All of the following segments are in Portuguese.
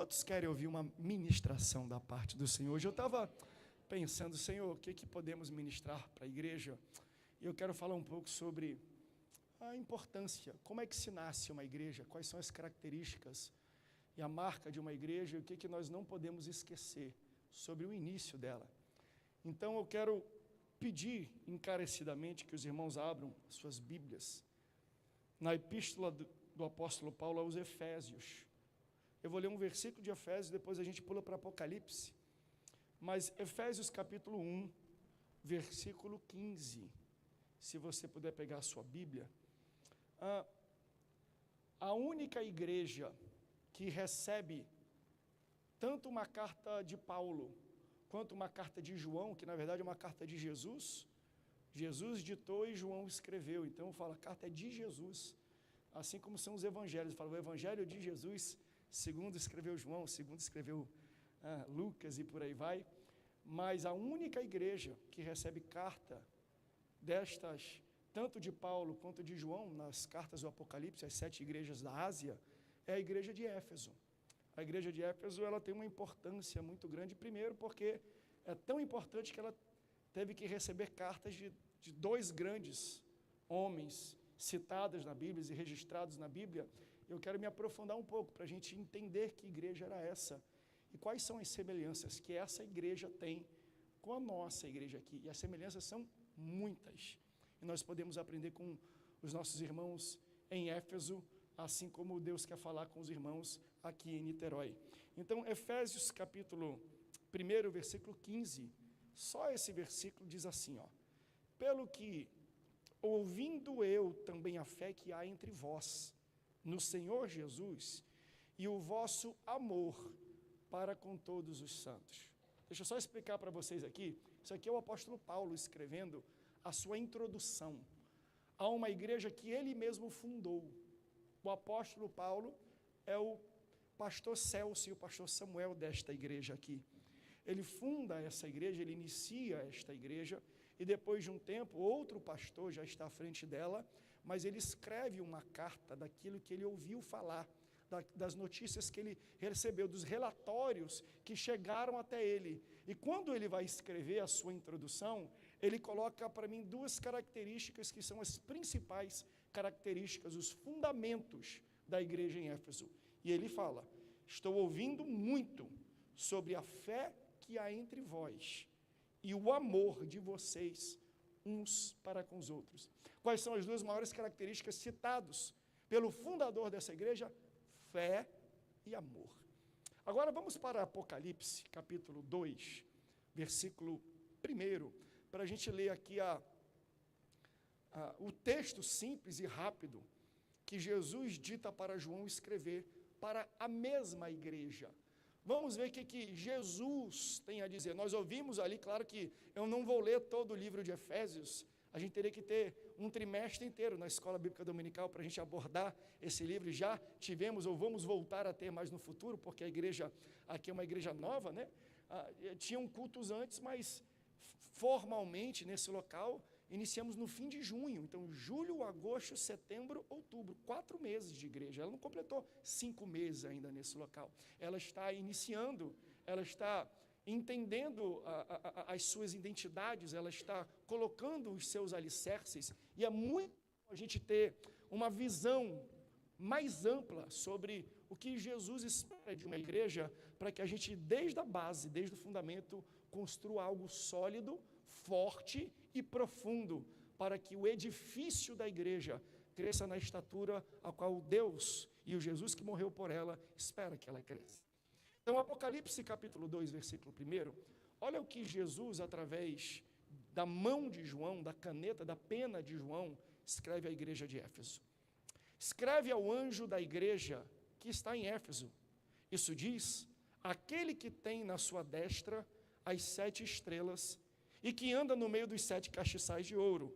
Quantos querem ouvir uma ministração da parte do Senhor? Hoje eu estava pensando, Senhor, o que podemos ministrar para a igreja? E eu quero falar um pouco sobre a importância, como é que se nasce uma igreja, quais são as características e a marca de uma igreja, e o que nós não podemos esquecer sobre o início dela. Então eu quero pedir encarecidamente que os irmãos abram suas Bíblias na epístola do apóstolo Paulo aos Efésios. Eu vou ler um versículo de Efésios, depois a gente pula para Apocalipse. Mas Efésios capítulo 1, versículo 15. Se você puder pegar a sua Bíblia. A única igreja que recebe tanto uma carta de Paulo, quanto uma carta de João, que na verdade é uma carta de Jesus. Jesus ditou e João escreveu. Então fala, a carta é de Jesus. Assim como são os evangelhos. Fala, o evangelho de Jesus, segundo escreveu João, segundo escreveu Lucas e por aí vai. Mas a única igreja que recebe carta destas, tanto de Paulo quanto de João, nas cartas do Apocalipse, as 7 igrejas da Ásia, é a igreja de Éfeso. A igreja de Éfeso, ela tem uma importância muito grande, primeiro porque é tão importante que ela teve que receber cartas de 2 grandes homens citadas na Bíblia e registrados na Bíblia. Eu quero me aprofundar um pouco para a gente entender que igreja era essa e quais são as semelhanças que essa igreja tem com a nossa igreja aqui. E as semelhanças são muitas. E nós podemos aprender com os nossos irmãos em Éfeso, assim como Deus quer falar com os irmãos aqui em Niterói. Então, Efésios capítulo 1, versículo 15, só esse versículo diz assim, ó: pelo que, ouvindo eu também a fé que há entre vós, no Senhor Jesus, e o vosso amor para com todos os santos. Deixa eu só explicar para vocês aqui, isso aqui é o apóstolo Paulo escrevendo a sua introdução a uma igreja que ele mesmo fundou. O apóstolo Paulo é o pastor Celso e o pastor Samuel desta igreja aqui. Ele funda essa igreja, ele inicia esta igreja, e depois de um tempo, outro pastor já está à frente dela, mas ele escreve uma carta daquilo que ele ouviu falar, das notícias que ele recebeu, dos relatórios que chegaram até ele. E quando ele vai escrever a sua introdução, ele coloca para mim 2 características que são as principais características, os fundamentos da igreja em Éfeso. E ele fala: estou ouvindo muito sobre a fé que há entre vós e o amor de vocês uns para com os outros. Quais são as 2 maiores características citadas pelo fundador dessa igreja? Fé e amor. Agora vamos para Apocalipse, capítulo 2, versículo 1, para a gente ler aqui o texto simples e rápido que Jesus dita para João escrever para a mesma igreja. Vamos ver o que Jesus tem a dizer. Nós ouvimos ali, claro que eu não vou ler todo o livro de Efésios, a gente teria que ter um trimestre inteiro na Escola Bíblica Dominical para a gente abordar esse livro. Já tivemos ou vamos voltar a ter mais no futuro, porque a igreja aqui é uma igreja nova, né? Tinham cultos antes, mas formalmente nesse local iniciamos no fim de junho. Então, julho, agosto, setembro, outubro, 4 meses de igreja. Ela não completou 5 meses ainda nesse local. Ela está iniciando, ela está entendendo as suas identidades, ela está colocando os seus alicerces, e é muito a gente ter uma visão mais ampla sobre o que Jesus espera de uma igreja, para que a gente, desde a base, desde o fundamento, construa algo sólido, forte e profundo, para que o edifício da igreja cresça na estatura a qual Deus e o Jesus que morreu por ela espera que ela cresça. Então, Apocalipse capítulo 2, versículo 1, olha o que Jesus, através da mão de João, da caneta, da pena de João, escreve à igreja de Éfeso. Escreve ao anjo da igreja que está em Éfeso. Isso diz: aquele que tem na sua destra as 7 estrelas e que anda no meio dos 7 castiçais de ouro.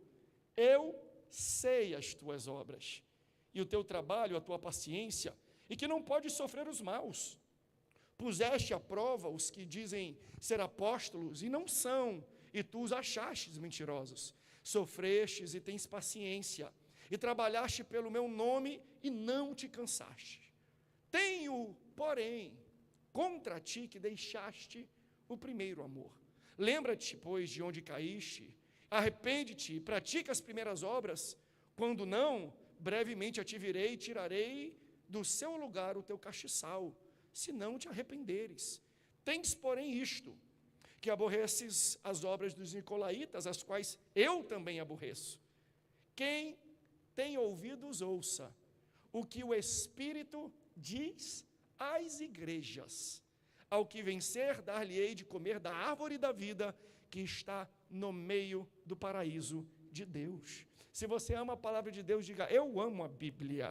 Eu sei as tuas obras, e o teu trabalho, a tua paciência, e que não podes sofrer os maus. Puseste à prova os que dizem ser apóstolos e não são, e tu os achastes mentirosos. Sofrestes e tens paciência, e trabalhaste pelo meu nome e não te cansaste. Tenho, porém, contra ti que deixaste o primeiro amor. Lembra-te, pois, de onde caíste, arrepende-te e pratica as primeiras obras, quando não, brevemente a te virei e tirarei do seu lugar o teu castiçal, se não te arrependeres. Tendes, porém, isto, que aborreces as obras dos nicolaítas, as quais eu também aborreço. Quem tem ouvidos, ouça o que o Espírito diz às igrejas. Ao que vencer, dar-lhe-ei de comer da árvore da vida, que está no meio do paraíso de Deus. Se você ama a palavra de Deus, diga: eu amo a Bíblia.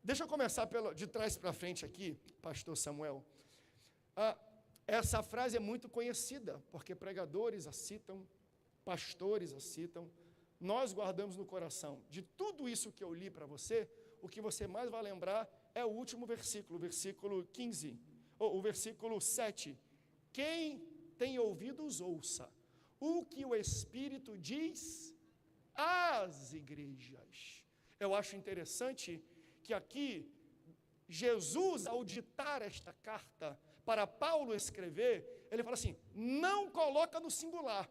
Deixa eu começar de trás para frente aqui, pastor Samuel. Essa frase é muito conhecida, porque pregadores a citam, pastores a citam. Nós guardamos no coração. De tudo isso que eu li para você, o que você mais vai lembrar é o último versículo, o versículo 15, ou o versículo 7. Quem tem ouvidos, ouça o que o Espírito diz às igrejas. Eu acho interessante que aqui, Jesus, ao ditar esta carta para Paulo escrever, ele fala assim, não coloca no singular.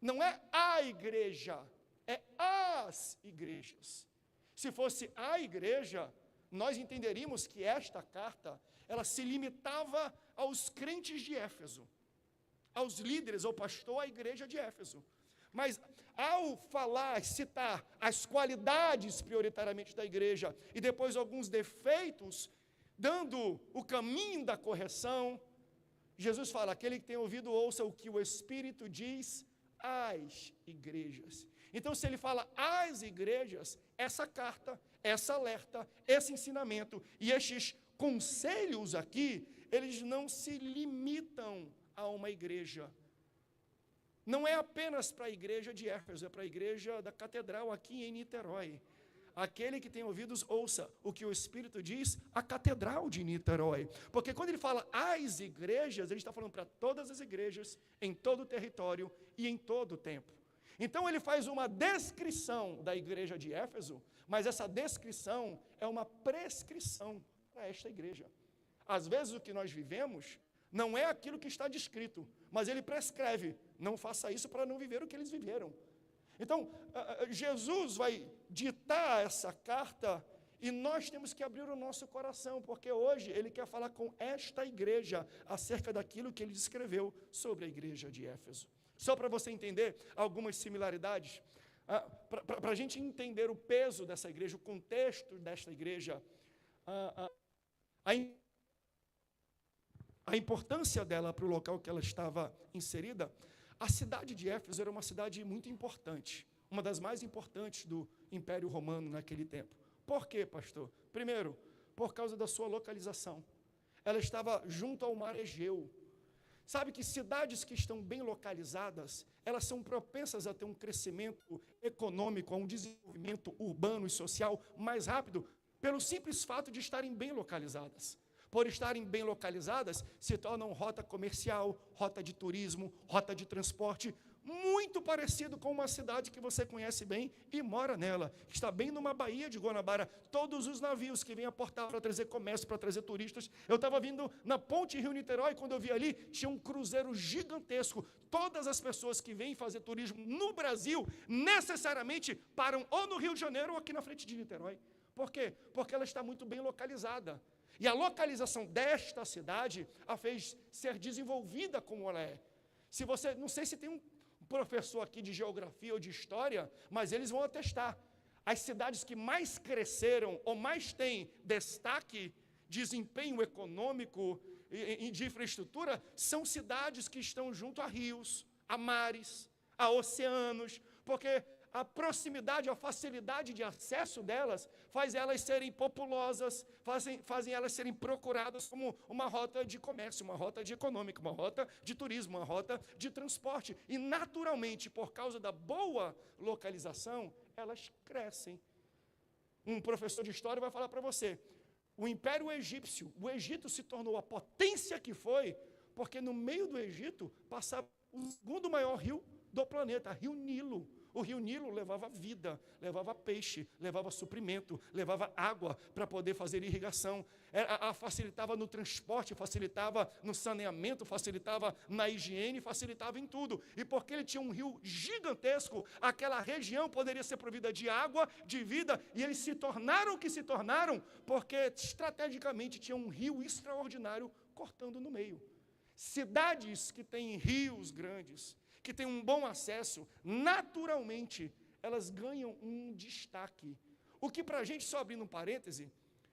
Não é a igreja, é as igrejas. Se fosse a igreja, nós entenderíamos que esta carta, ela se limitava aos crentes de Éfeso, aos líderes, ao pastor, à igreja de Éfeso. Mas ao falar, citar as qualidades prioritariamente da igreja e depois alguns defeitos, dando o caminho da correção, Jesus fala, aquele que tem ouvido, ouça o que o Espírito diz às igrejas. Então, se ele fala às igrejas, essa carta, essa alerta, esse ensinamento e estes conselhos aqui, eles não se limitam a uma igreja. Não é apenas para a igreja de Éfeso, é para a igreja da catedral aqui em Niterói. Aquele que tem ouvidos, ouça o que o Espírito diz à catedral de Niterói. Porque quando ele fala às igrejas, ele está falando para todas as igrejas, em todo o território e em todo o tempo. Então ele faz uma descrição da igreja de Éfeso, mas essa descrição é uma prescrição para esta igreja. Às vezes o que nós vivemos não é aquilo que está descrito, mas ele prescreve, não faça isso para não viver o que eles viveram. Então, Jesus vai ditar essa carta e nós temos que abrir o nosso coração, porque hoje ele quer falar com esta igreja acerca daquilo que ele descreveu sobre a igreja de Éfeso. Só para você entender algumas similaridades, para a gente entender o peso dessa igreja, o contexto desta igreja, a importância dela para o local que ela estava inserida. A cidade de Éfeso era uma cidade muito importante, uma das mais importantes do Império Romano naquele tempo. Por quê, pastor? Primeiro, por causa da sua localização. Ela estava junto ao mar Egeu. Sabe que cidades que estão bem localizadas, elas são propensas a ter um crescimento econômico, a um desenvolvimento urbano e social mais rápido, pelo simples fato de estarem bem localizadas. Por estarem bem localizadas, se tornam rota comercial, rota de turismo, rota de transporte, muito parecido com uma cidade que você conhece bem e mora nela. Está bem numa baía de Guanabara. Todos os navios que vêm a Portal para trazer comércio, para trazer turistas. Eu estava vindo na ponte Rio-Niterói, quando eu vi ali, tinha um cruzeiro gigantesco. Todas as pessoas que vêm fazer turismo no Brasil, necessariamente param ou no Rio de Janeiro ou aqui na frente de Niterói. Por quê? Porque ela está muito bem localizada. E a localização desta cidade a fez ser desenvolvida como ela é. Se você, não sei se tem um professor aqui de geografia ou de história, mas eles vão atestar. As cidades que mais cresceram ou mais têm destaque, desempenho econômico e de infraestrutura, são cidades que estão junto a rios, a mares, a oceanos, porque a proximidade, a facilidade de acesso delas faz elas serem populosas, fazem elas serem procuradas como uma rota de comércio, uma rota de econômica, uma rota de turismo, uma rota de transporte. E naturalmente, por causa da boa localização, elas crescem. Um professor de história vai falar para você, o Império Egípcio, o Egito se tornou a potência que foi, porque no meio do Egito passava o segundo maior rio do planeta, Rio Nilo. O rio Nilo levava vida, levava peixe, levava suprimento, levava água para poder fazer irrigação. Facilitava no transporte, facilitava no saneamento, facilitava na higiene, facilitava em tudo. E porque ele tinha um rio gigantesco, aquela região poderia ser provida de água, de vida, e eles se tornaram o que se tornaram, porque estrategicamente tinha um rio extraordinário cortando no meio. Cidades que têm rios grandes, que têm um bom acesso, naturalmente, elas ganham um destaque. O que para a gente, só abrindo um parêntese,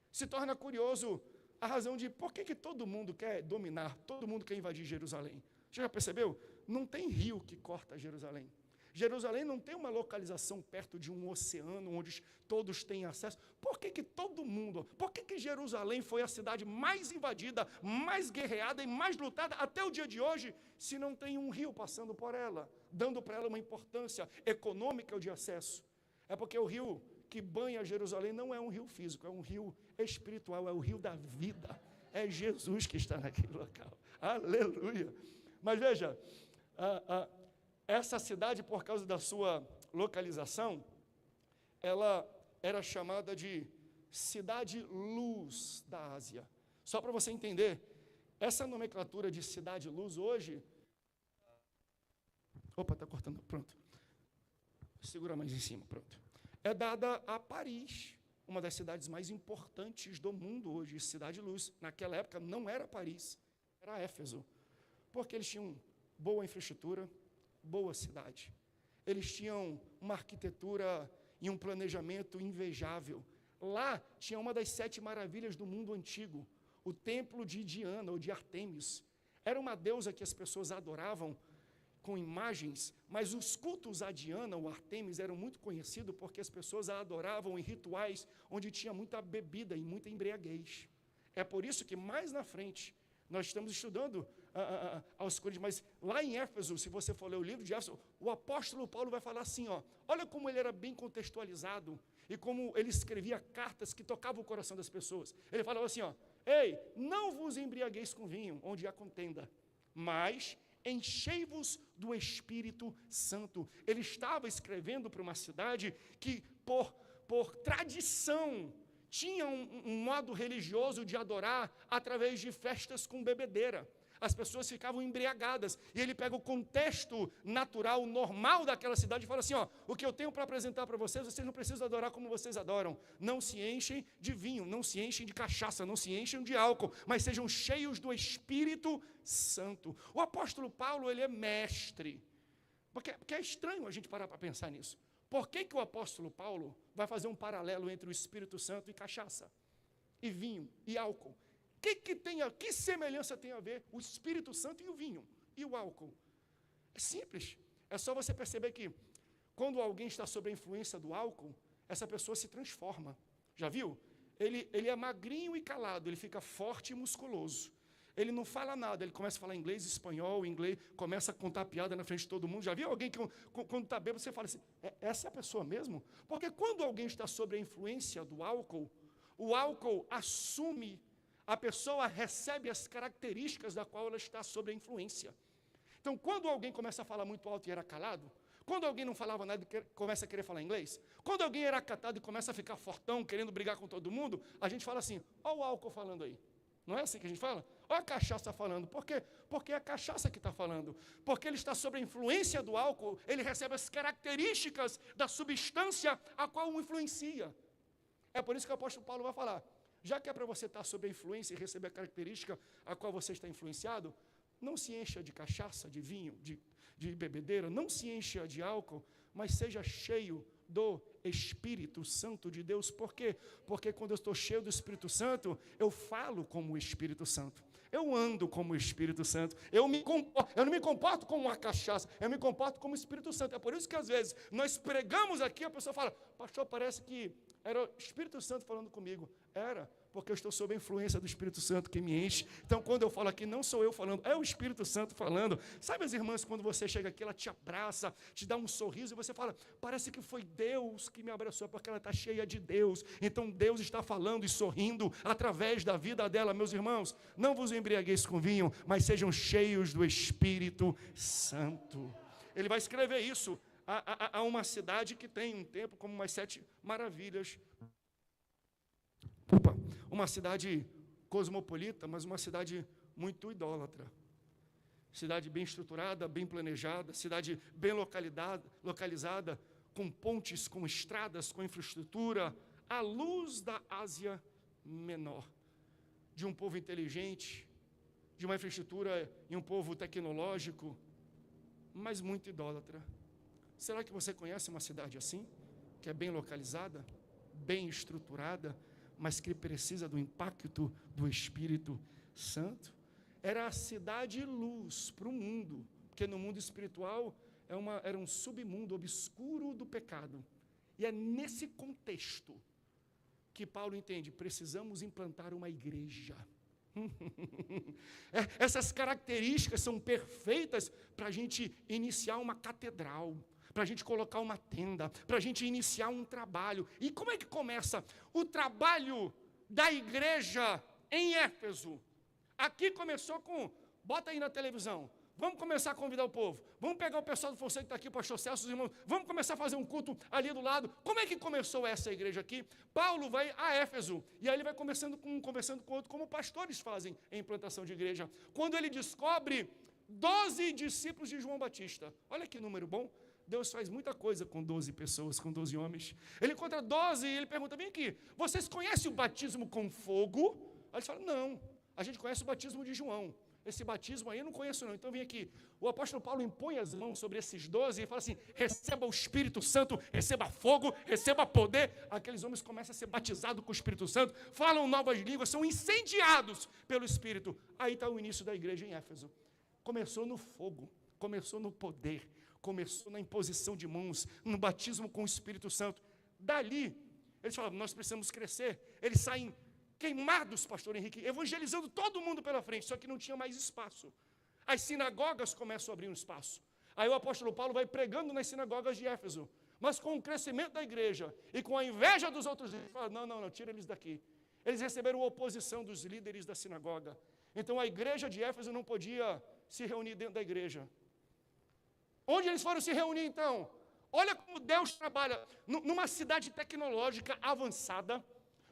se torna curioso a razão de por que todo mundo quer dominar, todo mundo quer invadir Jerusalém. Você já percebeu? Não tem rio que corta Jerusalém. Jerusalém não tem uma localização perto de um oceano onde todos têm acesso. Por que todo mundo, por que Jerusalém foi a cidade mais invadida, mais guerreada e mais lutada até o dia de hoje, se não tem um rio passando por ela, dando para ela uma importância econômica de acesso? É porque o rio que banha Jerusalém não é um rio físico, é um rio espiritual, é o rio da vida. É Jesus que está naquele local. Aleluia! Mas veja, essa cidade, por causa da sua localização, ela era chamada de Cidade Luz da Ásia. Só para você entender, essa nomenclatura de Cidade Luz hoje... Opa, está cortando, pronto. Segura mais em cima, pronto. É dada a Paris, uma das cidades mais importantes do mundo hoje, Cidade Luz. Naquela época não era Paris, era Éfeso, porque eles tinham boa infraestrutura, boa cidade. Eles tinham uma arquitetura e um planejamento invejável. Lá tinha uma das 7 maravilhas do mundo antigo, o templo de Diana ou de Artemis. Era uma deusa que as pessoas adoravam com imagens, mas os cultos a Diana ou Artemis eram muito conhecidos porque as pessoas a adoravam em rituais onde tinha muita bebida e muita embriaguez. É por isso que mais na frente nós estamos estudando aos Coríntios, mas lá em Éfeso, se você for ler o livro de Éfeso, o apóstolo Paulo vai falar assim, olha como ele era bem contextualizado e como ele escrevia cartas que tocavam o coração das pessoas. Ele falava assim, ei, não vos embriagueis com vinho, onde há contenda, mas enchei-vos do Espírito Santo. Ele estava escrevendo para uma cidade que, por tradição, tinha um modo religioso de adorar através de festas com bebedeira. As pessoas ficavam embriagadas. E ele pega o contexto natural, normal daquela cidade e fala assim, o que eu tenho para apresentar para vocês, vocês não precisam adorar como vocês adoram. Não se enchem de vinho, não se enchem de cachaça, não se enchem de álcool, mas sejam cheios do Espírito Santo. O apóstolo Paulo, ele é mestre. Porque é estranho a gente parar para pensar nisso. Por que o apóstolo Paulo vai fazer um paralelo entre o Espírito Santo e cachaça, e vinho, e álcool? Que semelhança tem a ver o Espírito Santo e o vinho, e o álcool? É simples. É só você perceber que, quando alguém está sob a influência do álcool, essa pessoa se transforma. Já viu? Ele é magrinho e calado, ele fica forte e musculoso. Ele não fala nada, ele começa a falar inglês, espanhol, inglês, começa a contar piada na frente de todo mundo. Já viu alguém que, quando está bêbado, você fala assim, essa é a pessoa mesmo? Porque quando alguém está sob a influência do álcool, o álcool assume, a pessoa recebe as características da qual ela está sob a influência. Então, quando alguém começa a falar muito alto e era calado, quando alguém não falava nada e começa a querer falar inglês, quando alguém era acatado e começa a ficar fortão, querendo brigar com todo mundo, a gente fala assim, olha o álcool falando aí. Não é assim que a gente fala? Olha a cachaça falando. Por quê? Porque é a cachaça que está falando. Porque ele está sob a influência do álcool, ele recebe as características da substância a qual o influencia. É por isso que o apóstolo Paulo vai falar, já que é para você estar sob a influência e receber a característica a qual você está influenciado, não se encha de cachaça, de vinho, de bebedeira, não se encha de álcool, mas seja cheio do Espírito Santo de Deus. Por quê? Porque quando eu estou cheio do Espírito Santo, eu falo como o Espírito Santo. Eu ando como o Espírito Santo. Eu não me comporto como uma cachaça, eu me comporto como o Espírito Santo. É por isso que às vezes nós pregamos aqui, a pessoa fala, pastor, parece que era o Espírito Santo falando comigo. Era, porque eu estou sob a influência do Espírito Santo que me enche. Então, quando eu falo aqui, não sou eu falando, é o Espírito Santo falando. Sabe as irmãs, quando você chega aqui, ela te abraça, te dá um sorriso, e você fala, parece que foi Deus que me abraçou, porque ela está cheia de Deus. Então, Deus está falando e sorrindo através da vida dela. Meus irmãos, não vos embriagueis com vinho, mas sejam cheios do Espírito Santo. Ele vai escrever isso. a uma cidade que tem um templo como umas 7 maravilhas. Uma cidade cosmopolita, mas uma cidade muito idólatra. Cidade bem estruturada, bem planejada, cidade bem localizada, com pontes, com estradas, com infraestrutura, à luz da Ásia Menor, de um povo inteligente, de uma infraestrutura e um povo tecnológico, mas muito idólatra. Será que você conhece uma cidade assim, que é bem localizada, bem estruturada, mas que precisa do impacto do Espírito Santo? Era a cidade luz para o mundo, porque no mundo espiritual era um submundo obscuro do pecado. E é nesse contexto que Paulo entende, precisamos implantar uma igreja. Essas características são perfeitas para a gente iniciar uma catedral, para a gente colocar uma tenda, para a gente iniciar um trabalho. E como é que começa o trabalho da igreja em Éfeso? Aqui começou com, bota aí na televisão, vamos começar a convidar o povo, vamos pegar o pessoal do Fonseca que está aqui, o pastor Celso, os irmãos, vamos começar a fazer um culto ali do lado. Como é que começou essa igreja aqui? Paulo vai a Éfeso, e aí ele vai conversando com outro, como pastores fazem em implantação de igreja. Quando ele descobre 12 discípulos de João Batista, olha que número bom. Deus faz muita coisa com 12 pessoas, com 12 homens. Ele encontra 12 e ele pergunta, vem aqui, vocês conhecem o batismo com fogo? Aí eles falam, não, a gente conhece o batismo de João. Esse batismo aí eu não conheço não, então vem aqui. O apóstolo Paulo impõe as mãos sobre esses 12 e fala assim, receba o Espírito Santo, receba fogo, receba poder. Aqueles homens começam a ser batizados com o Espírito Santo, falam novas línguas, são incendiados pelo Espírito. Aí está o início da igreja em Éfeso. Começou no fogo, começou no poder, começou na imposição de mãos, no batismo com o Espírito Santo. Dali, eles falam, nós precisamos crescer. Eles saem queimados, pastor Henrique, evangelizando todo mundo pela frente, só que não tinha mais espaço. As sinagogas começam a abrir um espaço. Aí o apóstolo Paulo vai pregando nas sinagogas de Éfeso, mas com o crescimento da igreja e com a inveja dos outros líderes, fala, não, tira eles daqui. Eles receberam oposição dos líderes da sinagoga. Então a igreja de Éfeso não podia se reunir dentro da igreja. Onde eles foram se reunir então? Olha como Deus trabalha numa cidade tecnológica avançada,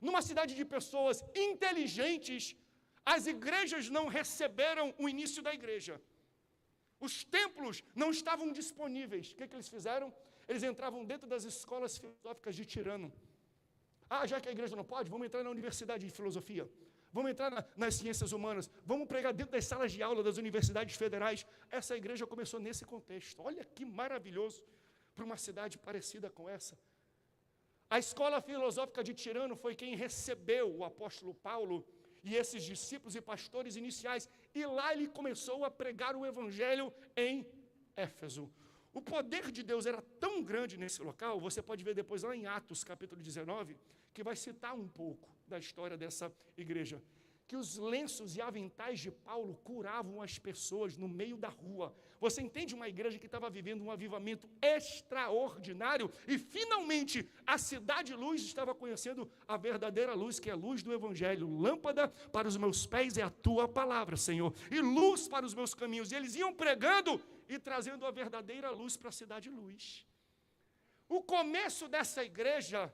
numa cidade de pessoas inteligentes. As igrejas não receberam o início da igreja. Os templos não estavam disponíveis. O que eles fizeram? Eles entravam dentro das escolas filosóficas de Tirano. Já que a igreja não pode, vamos entrar na universidade de filosofia. Vamos entrar nas ciências humanas. Vamos pregar dentro das salas de aula das universidades federais. Essa igreja começou nesse contexto. Olha que maravilhoso para uma cidade parecida com essa. A escola filosófica de Tirano foi quem recebeu o apóstolo Paulo e esses discípulos e pastores iniciais. E lá ele começou a pregar o evangelho em Éfeso. O poder de Deus era tão grande nesse local, você pode ver depois lá em Atos, capítulo 19, que vai citar um pouco da história dessa igreja, que os lenços e aventais de Paulo curavam as pessoas no meio da rua. Você entende uma igreja que estava vivendo um avivamento extraordinário e finalmente a cidade luz estava conhecendo a verdadeira luz, que é a luz do evangelho. Lâmpada para os meus pés é a tua palavra, Senhor, e luz para os meus caminhos. E eles iam pregando e trazendo a verdadeira luz para a cidade luz. O começo dessa igreja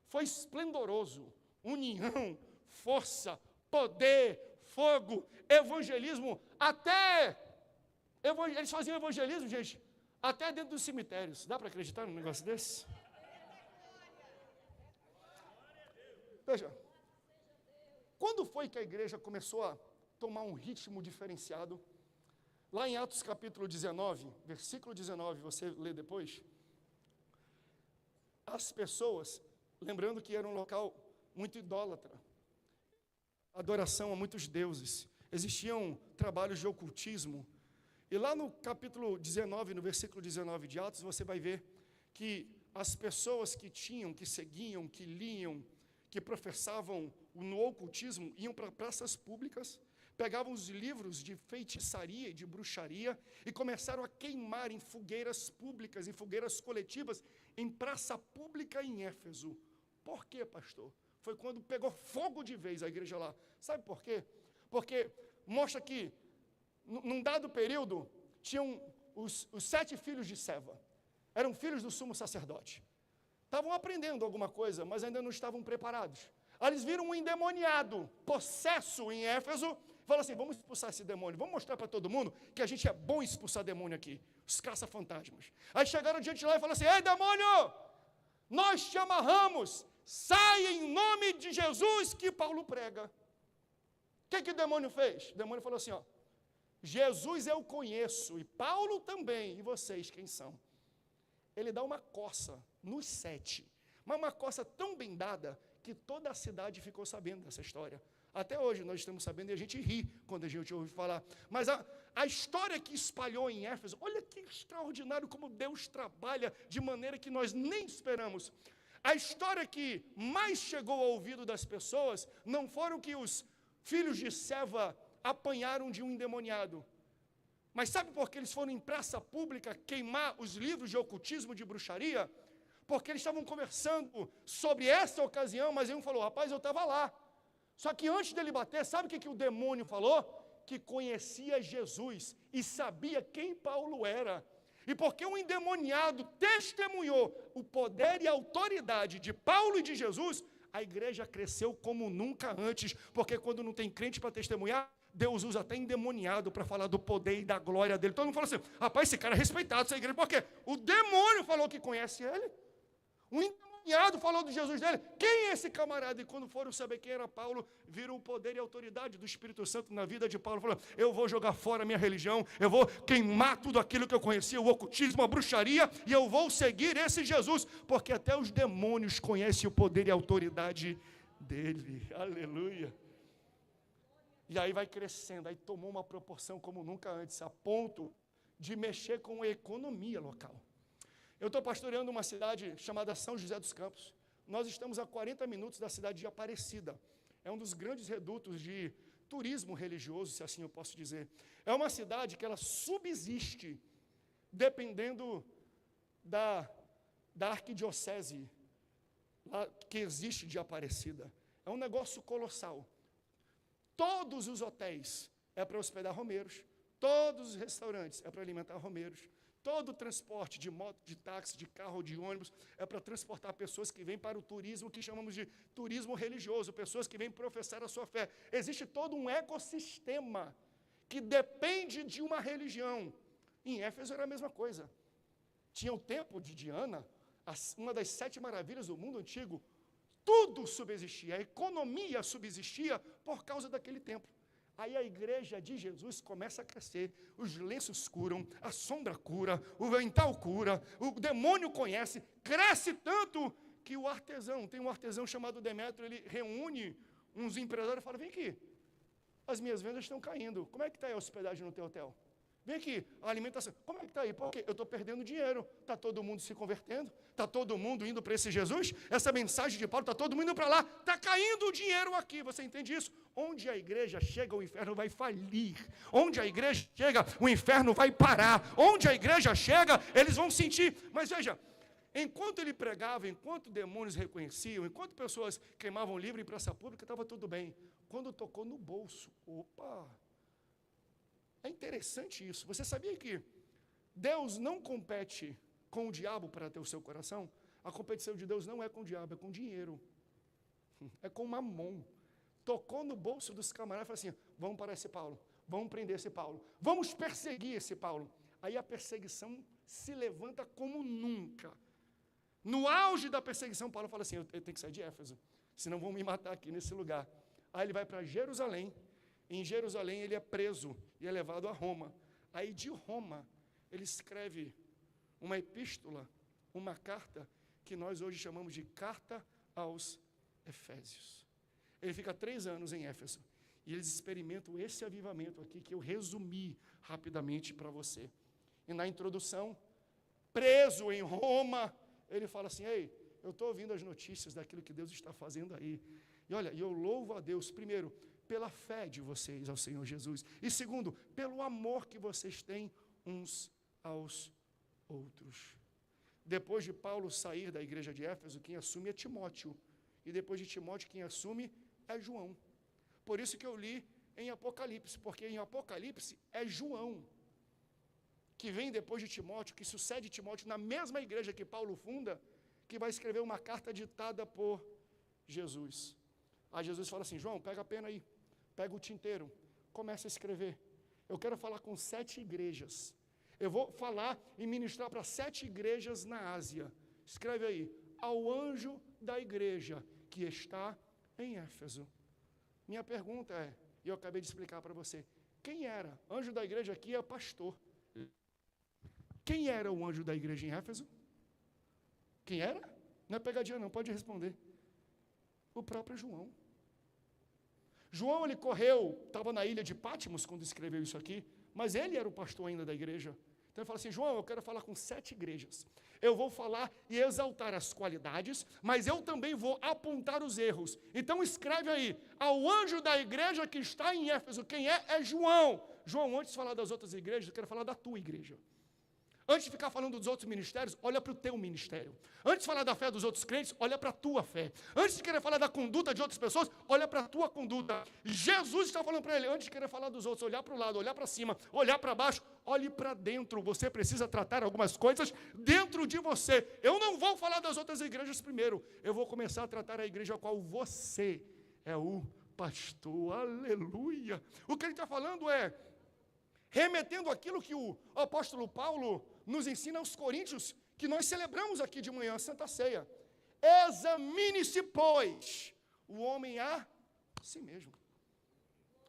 foi esplendoroso. União, força, poder, fogo, evangelismo, eles faziam evangelismo, gente, até dentro dos cemitérios. Dá para acreditar num negócio desse? Veja, quando foi que a igreja começou a tomar um ritmo diferenciado? Lá em Atos capítulo 19, versículo 19, você lê depois. As pessoas, lembrando que era um local muito idólatra, adoração a muitos deuses, existiam trabalhos de ocultismo. E lá no capítulo 19, no versículo 19 de Atos, você vai ver que as pessoas que tinham, que seguiam, que liam, que professavam no ocultismo, iam para praças públicas, pegavam os livros de feitiçaria e de bruxaria e começaram a queimar em fogueiras públicas, em fogueiras coletivas, em praça pública em Éfeso. Por quê, pastor? Foi quando pegou fogo de vez a igreja lá. Sabe por quê? Porque mostra que, num dado período, tinham os 7 filhos de Seva. eram filhos do sumo sacerdote. Estavam aprendendo alguma coisa, mas ainda não estavam preparados. Aí eles viram um endemoniado, possesso em Éfeso, e falaram assim, vamos expulsar esse demônio, vamos mostrar para todo mundo que a gente é bom em expulsar demônio aqui, os caça-fantasmas. Aí chegaram diante de lá e falaram assim, ei demônio, nós te amarramos, sai em nome de Jesus que Paulo prega. O que o demônio fez? O demônio falou assim, ó, Jesus eu conheço, e Paulo também, e vocês quem são? Ele dá uma coça nos 7, mas uma coça tão bem dada, que toda a cidade ficou sabendo dessa história. Até hoje nós estamos sabendo e a gente ri quando a gente ouve falar. Mas a história que espalhou em Éfeso, olha que extraordinário como Deus trabalha de maneira que nós nem esperamos. A história que mais chegou ao ouvido das pessoas não foram que os filhos de Seva apanharam de um endemoniado. Mas sabe por que eles foram em praça pública queimar os livros de ocultismo, de bruxaria? Porque eles estavam conversando sobre essa ocasião, mas um falou, rapaz, eu estava lá. Só que antes dele bater, sabe o que o demônio falou? Que conhecia Jesus e sabia quem Paulo era. E porque um endemoniado testemunhou o poder e a autoridade de Paulo e de Jesus, a igreja cresceu como nunca antes. Porque quando não tem crente para testemunhar, Deus usa até endemoniado para falar do poder e da glória dele. Todo mundo fala assim, rapaz, esse cara é respeitado, essa igreja. Por quê? O demônio falou que conhece ele. Um endemoniado falou de Jesus dele. Quem é esse camarada? E quando foram saber quem era Paulo, viram o poder e a autoridade do Espírito Santo na vida de Paulo. Falaram, eu vou jogar fora a minha religião, eu vou queimar tudo aquilo que eu conhecia, o ocultismo, a bruxaria, e eu vou seguir esse Jesus, porque até os demônios conhecem o poder e a autoridade dele. Aleluia. E aí vai crescendo, aí tomou uma proporção como nunca antes, a ponto de mexer com a economia local. Eu estou pastoreando uma cidade chamada São José dos Campos. Nós estamos a 40 minutos da cidade de Aparecida. É um dos grandes redutos de turismo religioso, se assim eu posso dizer. É uma cidade que ela subsiste dependendo da arquidiocese que existe de Aparecida. É um negócio colossal. Todos os hotéis é para hospedar romeiros, todos os restaurantes é para alimentar romeiros, todo o transporte de moto, de táxi, de carro, de ônibus, é para transportar pessoas que vêm para o turismo, que chamamos de turismo religioso, pessoas que vêm professar a sua fé. Existe todo um ecossistema que depende de uma religião. Em Éfeso era a mesma coisa. Tinha o templo de Diana, uma das 7 maravilhas do mundo antigo. Tudo subsistia, a economia subsistia por causa daquele templo. Aí a igreja de Jesus começa a crescer, os lenços curam, a sombra cura, o vental cura, o demônio conhece, cresce tanto que o artesão, tem um artesão chamado Demétrio, ele reúne uns empresários e fala, vem aqui, as minhas vendas estão caindo, como é que está a hospedagem no teu hotel? Vem aqui, a alimentação, como é que está aí? Porque eu estou perdendo dinheiro, está todo mundo se convertendo, está todo mundo indo para esse Jesus, essa mensagem de Paulo, está todo mundo indo para lá, está caindo o dinheiro aqui, você entende isso? Onde a igreja chega, o inferno vai falir, onde a igreja chega, o inferno vai parar, onde a igreja chega, eles vão sentir, mas veja, enquanto ele pregava, enquanto demônios reconheciam, enquanto pessoas queimavam livro em praça pública, estava tudo bem, quando tocou no bolso, opa! É interessante isso. Você sabia que Deus não compete com o diabo para ter o seu coração? A competição de Deus não é com o diabo, é com dinheiro. É com mamon. Tocou no bolso dos camaradas e falou assim, vamos parar esse Paulo, vamos prender esse Paulo, vamos perseguir esse Paulo. Aí a perseguição se levanta como nunca. No auge da perseguição, Paulo fala assim, eu tenho que sair de Éfeso, senão vão me matar aqui nesse lugar. Aí ele vai para Jerusalém. Em Jerusalém ele é preso e é levado a Roma. Aí de Roma ele escreve uma epístola, uma carta, que nós hoje chamamos de Carta aos Efésios. Ele fica 3 anos em Éfeso. E eles experimentam esse avivamento aqui, que eu resumi rapidamente para você. E na introdução, preso em Roma, ele fala assim, ei, eu estou ouvindo as notícias daquilo que Deus está fazendo aí. E olha, eu louvo a Deus, primeiro, pela fé de vocês ao Senhor Jesus. E segundo, pelo amor que vocês têm uns aos outros. Depois de Paulo sair da igreja de Éfeso, quem assume é Timóteo. E depois de Timóteo, quem assume é João. Por isso que eu li em Apocalipse, porque em Apocalipse é João que vem depois de Timóteo, que sucede Timóteo na mesma igreja que Paulo funda, que vai escrever uma carta ditada por Jesus. Aí Jesus fala assim: João, pega a pena aí, pega o tinteiro, começa a escrever. Eu quero falar com 7 igrejas. Eu vou falar e ministrar para 7 igrejas na Ásia. Escreve aí: ao anjo da igreja que está em Éfeso. Minha pergunta é, e eu acabei de explicar para você, quem era? Anjo da igreja aqui é pastor. Quem era o anjo da igreja em Éfeso? Quem era? Não é pegadinha não, pode responder. O próprio João. João, ele correu, estava na ilha de Patmos quando escreveu isso aqui, mas ele era o pastor ainda da igreja. Então ele fala assim: João, eu quero falar com 7 igrejas. Eu vou falar e exaltar as qualidades, mas eu também vou apontar os erros. Então escreve aí: ao anjo da igreja que está em Éfeso. Quem é? É João. João, antes de falar das outras igrejas, eu quero falar da tua igreja. Antes de ficar falando dos outros ministérios, olha para o teu ministério. Antes de falar da fé dos outros crentes, olha para a tua fé. Antes de querer falar da conduta de outras pessoas, olha para a tua conduta. Jesus está falando para ele, antes de querer falar dos outros, olhar para o lado, olhar para cima, olhar para baixo, olhe para dentro. Você precisa tratar algumas coisas dentro de você. Eu não vou falar das outras igrejas primeiro. Eu vou começar a tratar a igreja a qual você é o pastor. Aleluia. O que ele está falando é, remetendo aquilo que o apóstolo Paulo nos ensina aos coríntios, que nós celebramos aqui de manhã, a Santa Ceia. Examine-se, pois, o homem a si mesmo.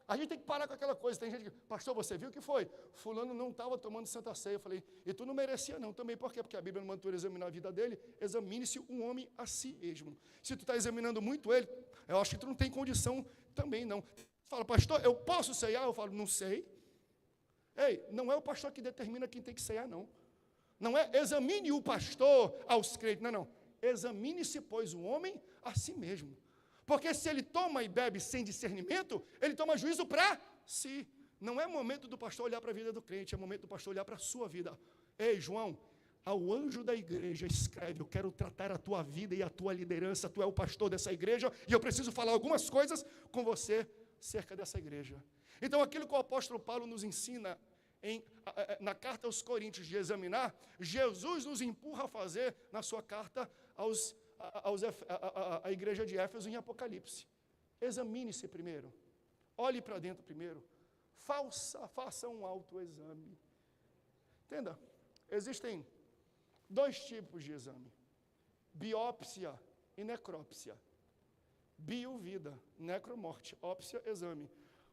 A gente tem que parar com aquela coisa. Tem gente que, pastor, você viu o que foi? Fulano não estava tomando Santa Ceia. Eu falei, e tu não merecia não também. Por quê? Porque a Bíblia não manda tu examinar a vida dele. Examine-se um homem a si mesmo. Se tu está examinando muito ele, eu acho que tu não tem condição também não. Tu fala, pastor, eu posso ceiar? Eu falo, não sei. Ei, não é o pastor que determina quem tem que ceiar, não. Não é examine o pastor aos crentes, não. Examine-se, pois, o homem a si mesmo. Porque se ele toma e bebe sem discernimento, ele toma juízo para si. Não é momento do pastor olhar para a vida do crente, é momento do pastor olhar para a sua vida. Ei, João, ao anjo da igreja escreve: eu quero tratar a tua vida e a tua liderança, tu é o pastor dessa igreja, e eu preciso falar algumas coisas com você cerca dessa igreja. Então, aquilo que o apóstolo Paulo nos ensina na carta aos Coríntios de examinar, Jesus nos empurra a fazer na sua carta à igreja de Éfeso em Apocalipse. Examine-se primeiro, olhe para dentro primeiro, faça um autoexame. Entenda, existem 2 tipos de exame: biópsia e necrópsia. Bio, vida; necro, morte; ópsia, exame.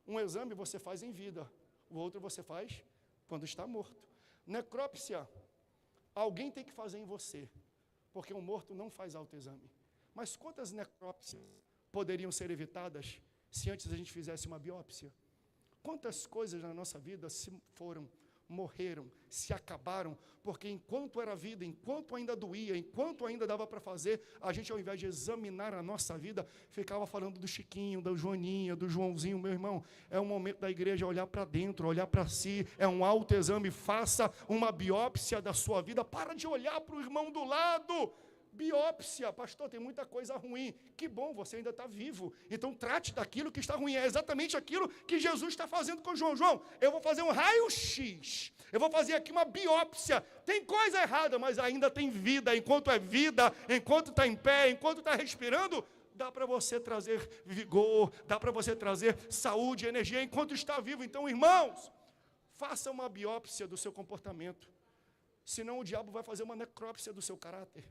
Um exame você faz em vida, o outro você faz quando está morto. Necrópsia, alguém tem que fazer em você, porque um morto não faz autoexame. Mas quantas necrópsias poderiam ser evitadas se antes a gente fizesse uma biópsia? Quantas coisas na nossa vida se foram, morreram, se acabaram, porque enquanto era vida, enquanto ainda doía, enquanto ainda dava para fazer, a gente, ao invés de examinar a nossa vida, ficava falando do Chiquinho, da Joaninha, do Joãozinho. Meu irmão, é o momento da igreja olhar para dentro, olhar para si, é um autoexame. Faça uma biópsia da sua vida, para de olhar para o irmão do lado. Biópsia, pastor, tem muita coisa ruim. Que bom, você ainda está vivo. Então trate daquilo que está ruim. É exatamente aquilo que Jesus está fazendo com João. João, eu vou fazer um raio-x. Eu vou fazer aqui uma biópsia. Tem coisa errada, mas ainda tem vida. Enquanto é vida, enquanto está em pé, enquanto está respirando, dá para você trazer vigor, dá para você trazer saúde, energia, enquanto está vivo. Então, irmãos, faça uma biópsia do seu comportamento. Senão o diabo vai fazer uma necrópsia do seu caráter.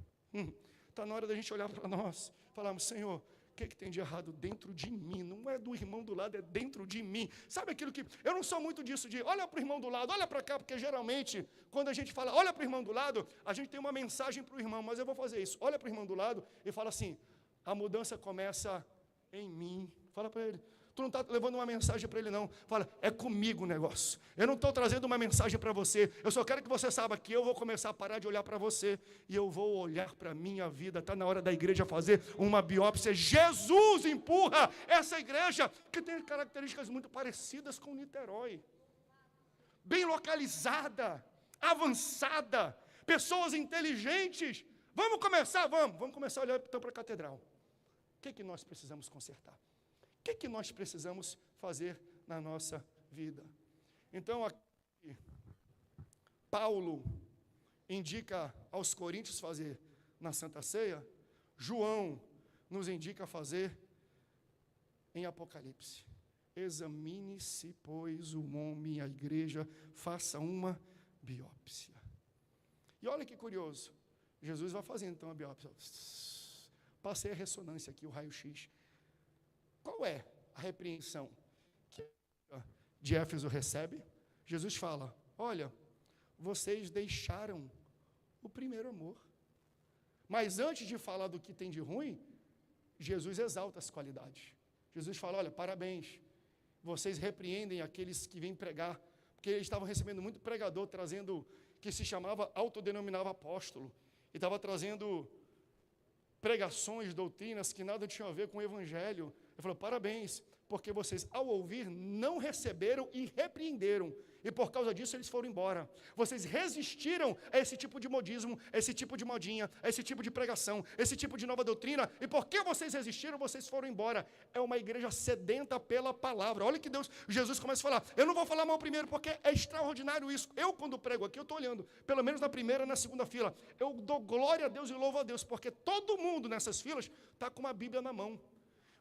Está na hora da gente olhar para nós, falarmos: Senhor, o que tem de errado dentro de mim? Não é do irmão do lado, é dentro de mim. Sabe aquilo que, eu não sou muito disso de olha para o irmão do lado, olha para cá, porque geralmente, quando a gente fala olha para o irmão do lado, a gente tem uma mensagem para o irmão, mas eu vou fazer isso: olha para o irmão do lado e fala assim: a mudança começa em mim. Fala para ele. Tu não está levando uma mensagem para ele não. Fala, é comigo o negócio. Eu não estou trazendo uma mensagem para você. Eu só quero que você saiba que eu vou começar a parar de olhar para você. E eu vou olhar para a minha vida. Está na hora da igreja fazer uma biópsia. Jesus empurra essa igreja, que tem características muito parecidas com Niterói. Bem localizada, avançada, pessoas inteligentes. Vamos começar? Vamos começar a olhar então para a catedral. O que nós precisamos consertar? O que nós precisamos fazer na nossa vida? Então, aqui, Paulo indica aos coríntios fazer na Santa Ceia, João nos indica fazer em Apocalipse. Examine-se, pois, o homem, a igreja, faça uma biópsia. E olha que curioso, Jesus vai fazendo então a biópsia. Passei a ressonância aqui, o raio-x. Qual é a repreensão que de Éfeso recebe? Jesus fala, olha, vocês deixaram o primeiro amor. Mas antes de falar do que tem de ruim, Jesus exalta as qualidades. Jesus fala, olha, parabéns, vocês repreendem aqueles que vêm pregar, porque eles estavam recebendo muito pregador, trazendo, que se chamava, autodenominava apóstolo, e estava trazendo pregações, doutrinas, que nada tinham a ver com o evangelho. Ele falou, parabéns, porque vocês, ao ouvir, não receberam e repreenderam, e por causa disso eles foram embora. Vocês resistiram a esse tipo de modismo, a esse tipo de modinha, a esse tipo de pregação, a esse tipo de nova doutrina, e porque vocês resistiram, vocês foram embora. É uma igreja sedenta pela palavra. Olha que Jesus começa a falar, eu não vou falar mal primeiro, porque é extraordinário isso. Eu, quando prego aqui, eu estou olhando, pelo menos na primeira e na segunda fila, eu dou glória a Deus e louvo a Deus, porque todo mundo nessas filas está com uma Bíblia na mão.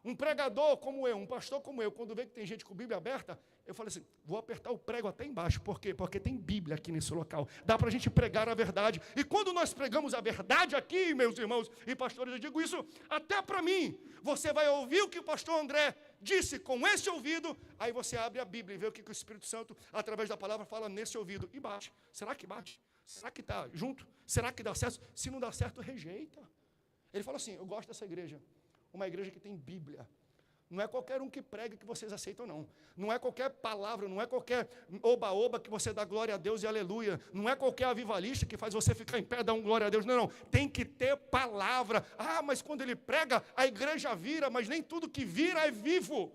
Um pregador como eu, um pastor como eu, quando vê que tem gente com Bíblia aberta, eu falo assim, vou apertar o prego até embaixo. Por quê? Porque tem Bíblia aqui nesse local. Dá para a gente pregar a verdade. E quando nós pregamos a verdade aqui, meus irmãos e pastores, eu digo isso até para mim. Você vai ouvir o que o pastor André disse com esse ouvido, aí você abre a Bíblia e vê o que o Espírito Santo, através da palavra, fala nesse ouvido. E bate. Será que bate? Será que está junto? Será que dá certo? Se não dá certo, rejeita. Ele fala assim, eu gosto dessa igreja. Uma igreja que tem Bíblia. Não é qualquer um que prega que vocês aceitam, não. Não é qualquer palavra, não é qualquer oba-oba que você dá glória a Deus e aleluia. Não é qualquer avivalista que faz você ficar em pé e dar um glória a Deus. Não, não. Tem que ter palavra. Ah, mas quando ele prega, a igreja vira, mas nem tudo que vira é vivo.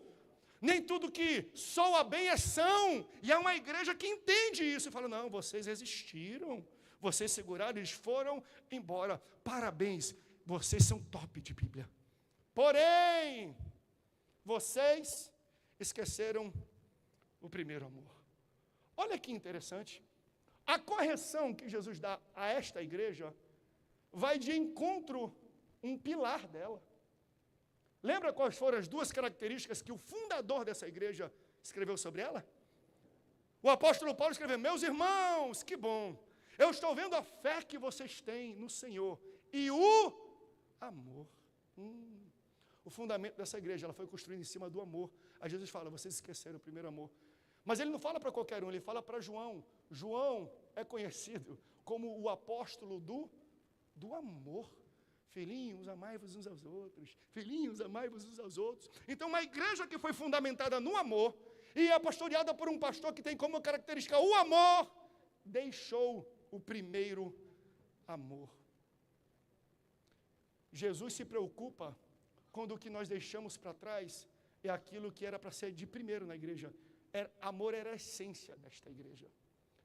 Nem tudo que soa bem é são. E é uma igreja que entende isso e fala, não, vocês resistiram. Vocês seguraram, eles foram embora. Parabéns, vocês são top de Bíblia. Porém, vocês esqueceram o primeiro amor. Olha que interessante. A correção que Jesus dá a esta igreja vai de encontro um pilar dela. Lembra quais foram as duas características que o fundador dessa igreja escreveu sobre ela? O apóstolo Paulo escreveu, meus irmãos, que bom. Eu estou vendo a fé que vocês têm no Senhor e o amor. O fundamento dessa igreja, ela foi construída em cima do amor. Aí Jesus fala, vocês esqueceram o primeiro amor. Mas ele não fala para qualquer um, ele fala para João. João é conhecido como o apóstolo do amor. Filhinhos, amai-vos uns aos outros. Filhinhos, amai-vos uns aos outros. Então, uma igreja que foi fundamentada no amor e é pastoreada por um pastor que tem como característica o amor, deixou o primeiro amor. Jesus se preocupa quando o que nós deixamos para trás é aquilo que era para ser de primeiro na igreja. Amor era a essência desta igreja.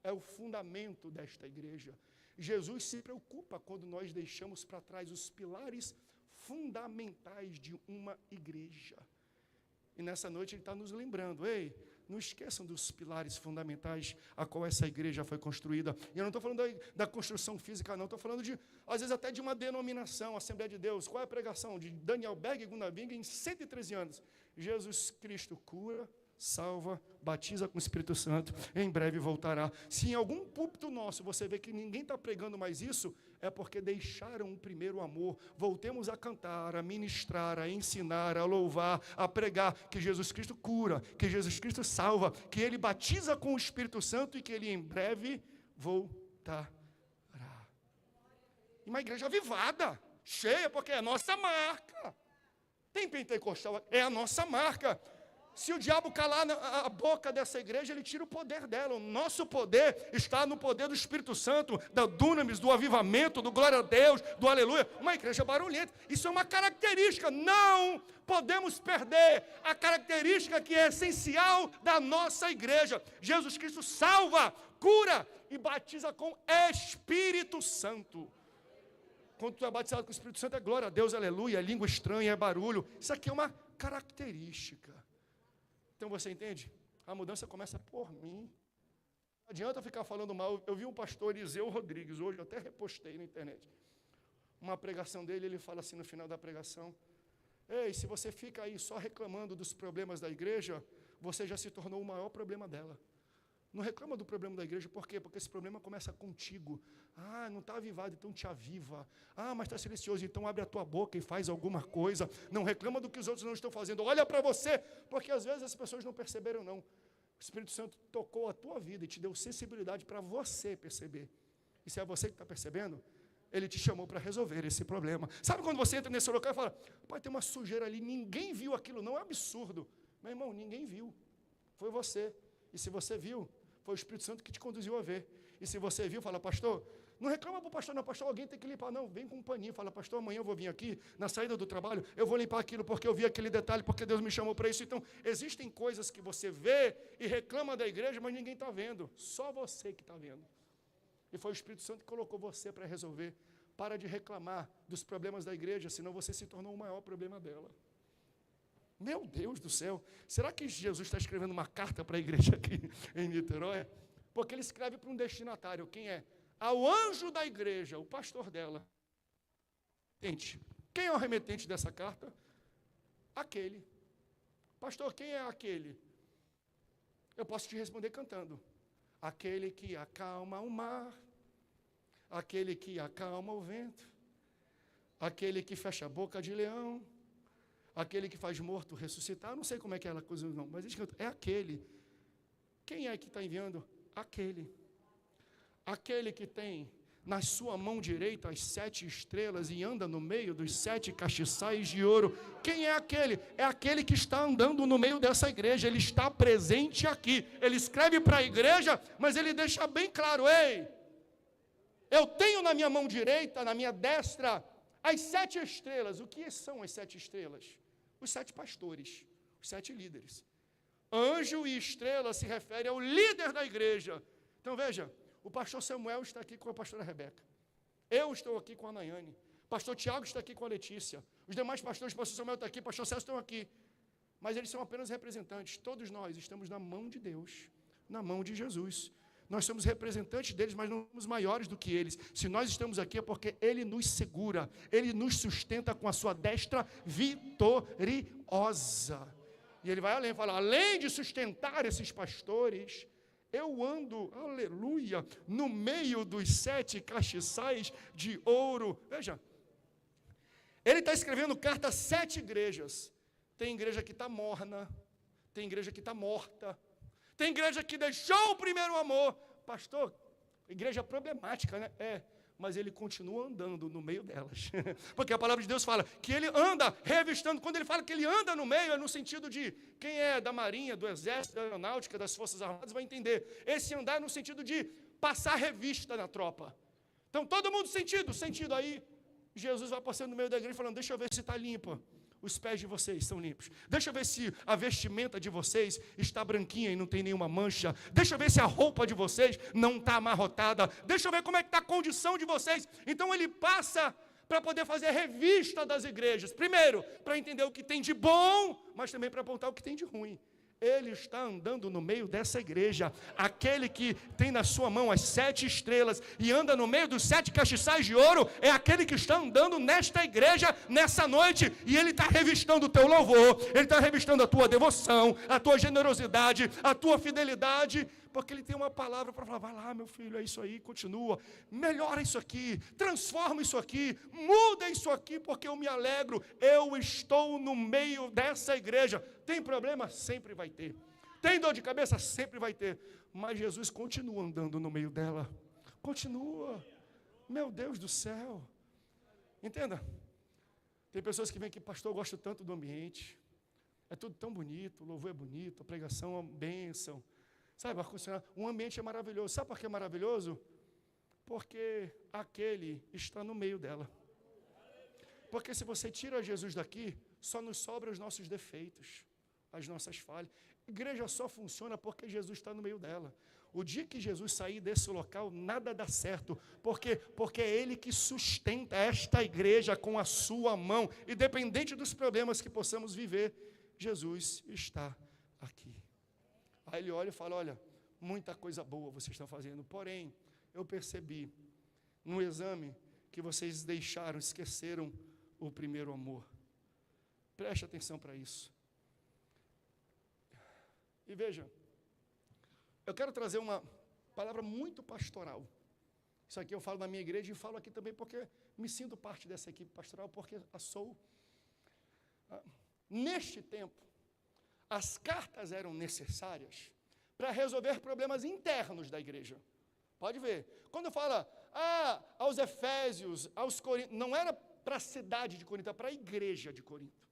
É o fundamento desta igreja. Jesus se preocupa quando nós deixamos para trás os pilares fundamentais de uma igreja. E nessa noite ele está nos lembrando, ei, não esqueçam dos pilares fundamentais a qual essa igreja foi construída. E eu não estou falando da construção física, não. Estou falando, às vezes, até de uma denominação, Assembleia de Deus. Qual é a pregação? De Daniel Berg e Gunabing, em 113 anos. Jesus Cristo cura, salva, batiza com o Espírito Santo, em breve voltará. Se em algum púlpito nosso você vê que ninguém está pregando mais isso, é porque deixaram o primeiro amor. Voltemos a cantar, a ministrar, a ensinar, a louvar, a pregar que Jesus Cristo cura, que Jesus Cristo salva, que Ele batiza com o Espírito Santo e que Ele em breve voltará. Uma igreja avivada, cheia, porque é a nossa marca. Tem pentecostal, é a nossa marca. Se o diabo calar a boca dessa igreja, ele tira o poder dela. O nosso poder está no poder do Espírito Santo, da dunamis, do avivamento, do glória a Deus, do aleluia. Uma igreja barulhenta. Isso é uma característica. Não podemos perder a característica que é essencial da nossa igreja. Jesus Cristo salva, cura e batiza com Espírito Santo. Quando tu é batizado com o Espírito Santo, é glória a Deus, aleluia, é língua estranha, é barulho. Isso aqui é uma característica. Então você entende? A mudança começa por mim. Não adianta ficar falando mal. Eu vi um pastor, Eliseu Rodrigues, hoje eu até repostei na internet. Uma pregação dele, ele fala assim no final da pregação: ei, se você fica aí só reclamando dos problemas da igreja, você já se tornou o maior problema dela. Não reclama do problema da igreja, por quê? Porque esse problema começa contigo. Ah, não está avivado, então te aviva. Ah, mas está silencioso, então abre a tua boca e faz alguma coisa. Não reclama do que os outros não estão fazendo. Olha para você, porque às vezes as pessoas não perceberam, não. O Espírito Santo tocou a tua vida e te deu sensibilidade para você perceber. E se é você que está percebendo, ele te chamou para resolver esse problema. Sabe quando você entra nesse local e fala: pai, tem uma sujeira ali, ninguém viu aquilo, não é absurdo. Meu irmão, ninguém viu. Foi você. E se você viu, foi o Espírito Santo que te conduziu a ver. E se você viu, fala: pastor, não reclama para o pastor, não, pastor, alguém tem que limpar. Não, vem com um paninho, fala: pastor, amanhã eu vou vir aqui, na saída do trabalho, eu vou limpar aquilo porque eu vi aquele detalhe, porque Deus me chamou para isso. Então, existem coisas que você vê e reclama da igreja, mas ninguém está vendo, só você que está vendo. E foi o Espírito Santo que colocou você para resolver. Para de reclamar dos problemas da igreja, senão você se tornou o maior problema dela. Meu Deus do céu, será que Jesus está escrevendo uma carta para a igreja aqui em Niterói? Porque ele escreve para um destinatário. Quem é? Ao anjo da igreja, o pastor dela. Gente, quem é o remetente dessa carta? Aquele. Pastor, quem é aquele? Eu posso te responder cantando. Aquele que acalma o mar, aquele que acalma o vento, aquele que fecha a boca de leão, aquele que faz morto ressuscitar. Não sei como é que é a coisa, não, mas é aquele. Quem é que está enviando? Aquele. Aquele que tem na sua mão direita as 7 estrelas e anda no meio dos 7 castiçais de ouro. Quem é aquele? É aquele que está andando no meio dessa igreja. Ele está presente aqui. Ele escreve para a igreja, mas ele deixa bem claro: ei, eu tenho na minha mão direita, na minha destra, as 7 estrelas. O que são as 7 estrelas? Os 7 pastores, os 7 líderes. Anjo e estrela se refere ao líder da igreja. Então veja, o pastor Samuel está aqui com a pastora Rebeca. Eu estou aqui com a Nayane. Pastor Tiago está aqui com a Letícia. Os demais pastores, pastor Samuel está aqui, pastor César estão aqui. Mas eles são apenas representantes. Todos nós estamos na mão de Deus, na mão de Jesus. Nós somos representantes deles, mas não somos maiores do que eles. Se nós estamos aqui é porque Ele nos segura, Ele nos sustenta com a sua destra vitoriosa. E Ele vai além, fala: além de sustentar esses pastores, eu ando, aleluia, no meio dos 7 castiçais de ouro. Veja, ele está escrevendo carta a 7 igrejas. Tem igreja que está morna, tem igreja que está morta, tem igreja que deixou o primeiro amor. Pastor, igreja problemática, né? É, mas ele continua andando no meio delas. Porque a palavra de Deus fala que ele anda revistando. Quando ele fala que ele anda no meio, é no sentido de quem é da marinha, do exército, da aeronáutica, das forças armadas, vai entender. Esse andar é no sentido de passar revista na tropa. Então, todo mundo sentido. Aí, Jesus vai passando no meio da igreja falando: deixa eu ver se está limpa. Os pés de vocês estão limpos. Deixa eu ver se a vestimenta de vocês está branquinha e não tem nenhuma mancha. Deixa eu ver se a roupa de vocês não está amarrotada. Deixa eu ver como é que está a condição de vocês. Então ele passa para poder fazer a revista das igrejas. Primeiro, para entender o que tem de bom, mas também para apontar o que tem de ruim. Ele está andando no meio dessa igreja. Aquele que tem na sua mão as 7 estrelas e anda no meio dos 7 castiçais de ouro é aquele que está andando nesta igreja, nessa noite. E ele está revistando o teu louvor, ele está revistando a tua devoção, a tua generosidade, a tua fidelidade, porque ele tem uma palavra para falar: vai lá, meu filho, é isso aí, continua, melhora isso aqui, transforma isso aqui, muda isso aqui, porque eu me alegro, eu estou no meio dessa igreja. Tem problema? Sempre vai ter. Tem dor de cabeça? Sempre vai ter. Mas Jesus continua andando no meio dela. Continua. Meu Deus do céu. Entenda. Tem pessoas que vêm aqui: pastor, eu gosto tanto do ambiente. É tudo tão bonito, o louvor é bonito, a pregação é uma bênção. Sabe, um ambiente é maravilhoso. Sabe por que é maravilhoso? Porque aquele está no meio dela. Porque se você tira Jesus daqui, só nos sobram os nossos defeitos, as nossas falhas. Igreja só funciona porque Jesus está no meio dela. O dia que Jesus sair desse local, nada dá certo. Por quê? Porque é Ele que sustenta esta igreja com a sua mão. Independente dos problemas que possamos viver, Jesus está aqui. Aí ele olha e fala: olha, muita coisa boa vocês estão fazendo, porém, eu percebi no exame que vocês deixaram, esqueceram o primeiro amor. Preste atenção para isso. E veja, eu quero trazer uma palavra muito pastoral. Isso aqui eu falo na minha igreja e falo aqui também porque me sinto parte dessa equipe pastoral, porque a sou. Neste tempo, as cartas eram necessárias para resolver problemas internos da igreja. Pode ver. Quando fala, aos Efésios, aos Coríntios, não era para a cidade de Corinto, era para a igreja de Corinto.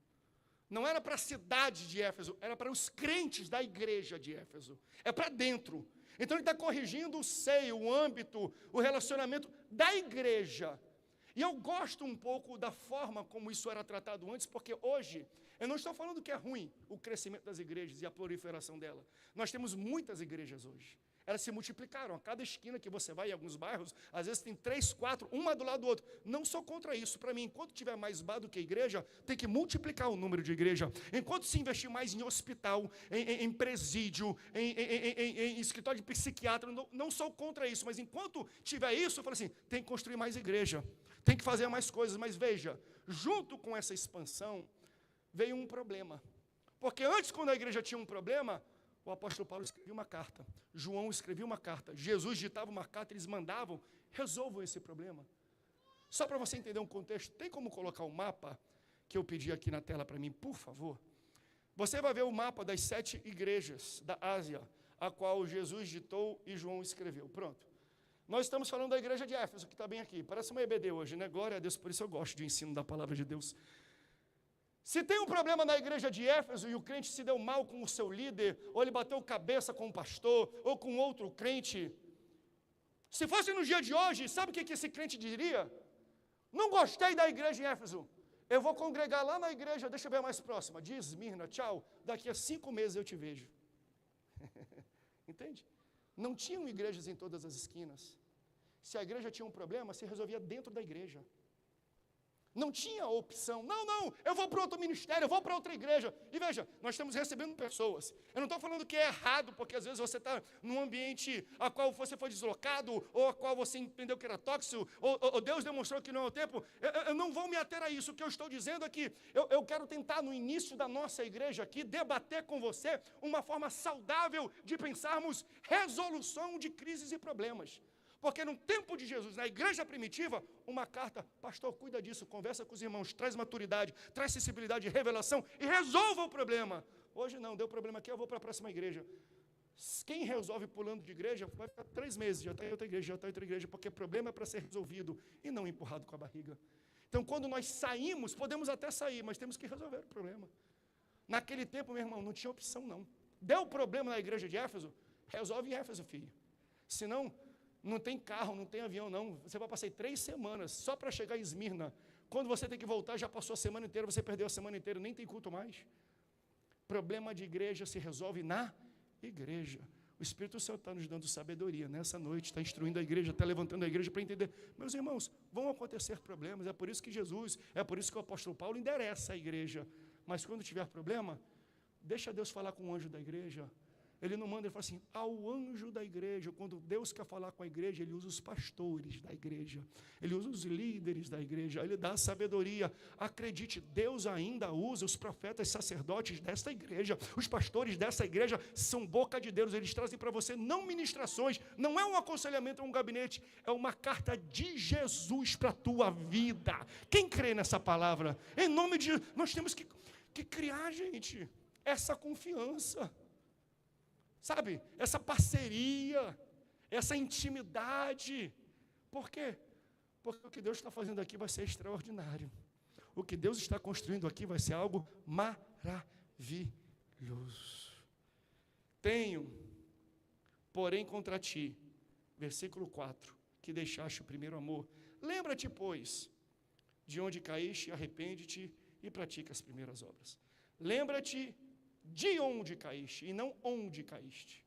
Não era para a cidade de Éfeso, era para os crentes da igreja de Éfeso. É para dentro. Então ele está corrigindo o seio, o âmbito, o relacionamento da igreja. E eu gosto um pouco da forma como isso era tratado antes, porque hoje, eu não estou falando que é ruim o crescimento das igrejas e a proliferação dela. Nós temos muitas igrejas hoje. Elas se multiplicaram. A cada esquina que você vai em alguns bairros, às vezes tem 3, 4, uma do lado do outro. Não sou contra isso. Para mim, enquanto tiver mais bar do que igreja, tem que multiplicar o número de igreja. Enquanto se investir mais em hospital, em presídio, em escritório de psiquiatra, não sou contra isso. Mas enquanto tiver isso, eu falo assim, tem que construir mais igreja. Tem que fazer mais coisas. Mas veja, junto com essa expansão, veio um problema. Porque antes, quando a igreja tinha um problema, o apóstolo Paulo escrevia uma carta, João escrevia uma carta, Jesus ditava uma carta, eles mandavam, resolvam esse problema. Só para você entender um contexto, tem como colocar o mapa que eu pedi aqui na tela para mim, por favor? Você vai ver o mapa das 7 igrejas da Ásia, a qual Jesus ditou e João escreveu. Pronto. Nós estamos falando da igreja de Éfeso, que está bem aqui. Parece uma EBD hoje, né? Glória a Deus, por isso eu gosto de ensino da palavra de Deus. Se tem um problema na igreja de Éfeso e o crente se deu mal com o seu líder, ou ele bateu cabeça com o pastor, ou com outro crente, se fosse no dia de hoje, sabe o que esse crente diria? Não gostei da igreja em Éfeso, eu vou congregar lá na igreja, deixa eu ver a mais próxima, de Esmirna, tchau, daqui a 5 meses eu te vejo. Entende? Não tinham igrejas em todas as esquinas. Se a igreja tinha um problema, se resolvia dentro da igreja. Não tinha opção, não, eu vou para outro ministério, eu vou para outra igreja. E veja, nós estamos recebendo pessoas. Eu não estou falando que é errado, porque às vezes você está num ambiente a qual você foi deslocado, ou a qual você entendeu que era tóxico, ou Deus demonstrou que não é o tempo. Eu não vou me ater a isso. O que eu estou dizendo é que eu quero tentar, no início da nossa igreja aqui, debater com você uma forma saudável de pensarmos resolução de crises e problemas. Porque no tempo de Jesus, na igreja primitiva, uma carta, pastor, cuida disso, conversa com os irmãos, traz maturidade, traz sensibilidade, revelação e resolva o problema. Hoje não, deu problema aqui, eu vou para a próxima igreja. Quem resolve pulando de igreja, vai ficar 3 meses, já está em outra igreja, porque problema é para ser resolvido e não empurrado com a barriga. Então, quando nós saímos, podemos até sair, mas temos que resolver o problema. Naquele tempo, meu irmão, não tinha opção não. Deu problema na igreja de Éfeso, resolve em Éfeso, filho. Senão, não tem carro, não tem avião, não. Você vai passar 3 semanas só para chegar em Esmirna. Quando você tem que voltar, já passou a semana inteira, você perdeu a semana inteira, nem tem culto mais. Problema de igreja se resolve na igreja. O Espírito Santo está nos dando sabedoria nessa noite, está instruindo a igreja, está levantando a igreja para entender. Meus irmãos, vão acontecer problemas, é por isso que Jesus, é por isso que o apóstolo Paulo endereça a igreja. Mas quando tiver problema, deixa Deus falar com o anjo da igreja. Ele não manda, ele fala assim, ao anjo da igreja. Quando Deus quer falar com a igreja, Ele usa os pastores da igreja, Ele usa os líderes da igreja, Ele dá sabedoria. Acredite, Deus ainda usa os profetas sacerdotes desta igreja, os pastores dessa igreja são boca de Deus, eles trazem para você não ministrações, não é um aconselhamento, é um gabinete, é uma carta de Jesus para a tua vida. Quem crê nessa palavra? Em nome de Jesus, nós temos que criar, gente, essa confiança. Sabe, essa parceria, essa intimidade. Por quê? Porque o que Deus está fazendo aqui vai ser extraordinário. O que Deus está construindo aqui vai ser algo maravilhoso. Tenho, porém, contra ti, versículo 4, que deixaste o primeiro amor. Lembra-te, pois, de onde caíste, arrepende-te e pratica as primeiras obras. Lembra-te de onde caíste, e não onde caíste.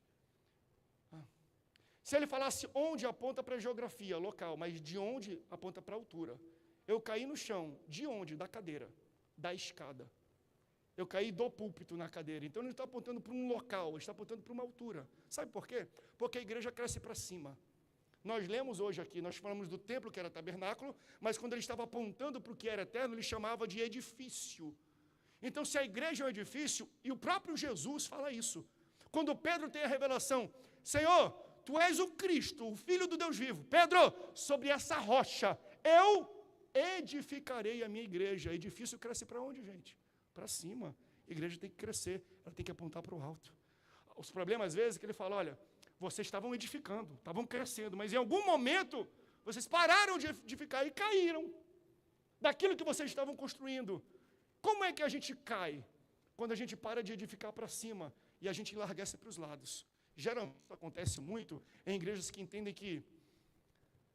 Se ele falasse onde, aponta para a geografia local, mas de onde, aponta para a altura. Eu caí no chão, de onde? Da cadeira, da escada. Eu caí do púlpito na cadeira. Então ele não está apontando para um local, ele está apontando para uma altura. Sabe por quê? Porque a igreja cresce para cima. Nós lemos hoje aqui, nós falamos do templo que era tabernáculo, mas quando ele estava apontando para o que era eterno, ele chamava de edifício. Então, se a igreja é um edifício, e o próprio Jesus fala isso. Quando Pedro tem a revelação, Senhor, Tu és o Cristo, o Filho do Deus vivo. Pedro, sobre essa rocha, eu edificarei a minha igreja. Edifício cresce para onde, gente? Para cima. A igreja tem que crescer, ela tem que apontar para o alto. Os problemas, às vezes, é que ele fala, olha, vocês estavam edificando, estavam crescendo, mas em algum momento, vocês pararam de edificar e caíram daquilo que vocês estavam construindo. Como é que a gente cai? Quando a gente para de edificar para cima e a gente enlarguece para os lados. Geralmente acontece muito em igrejas que entendem que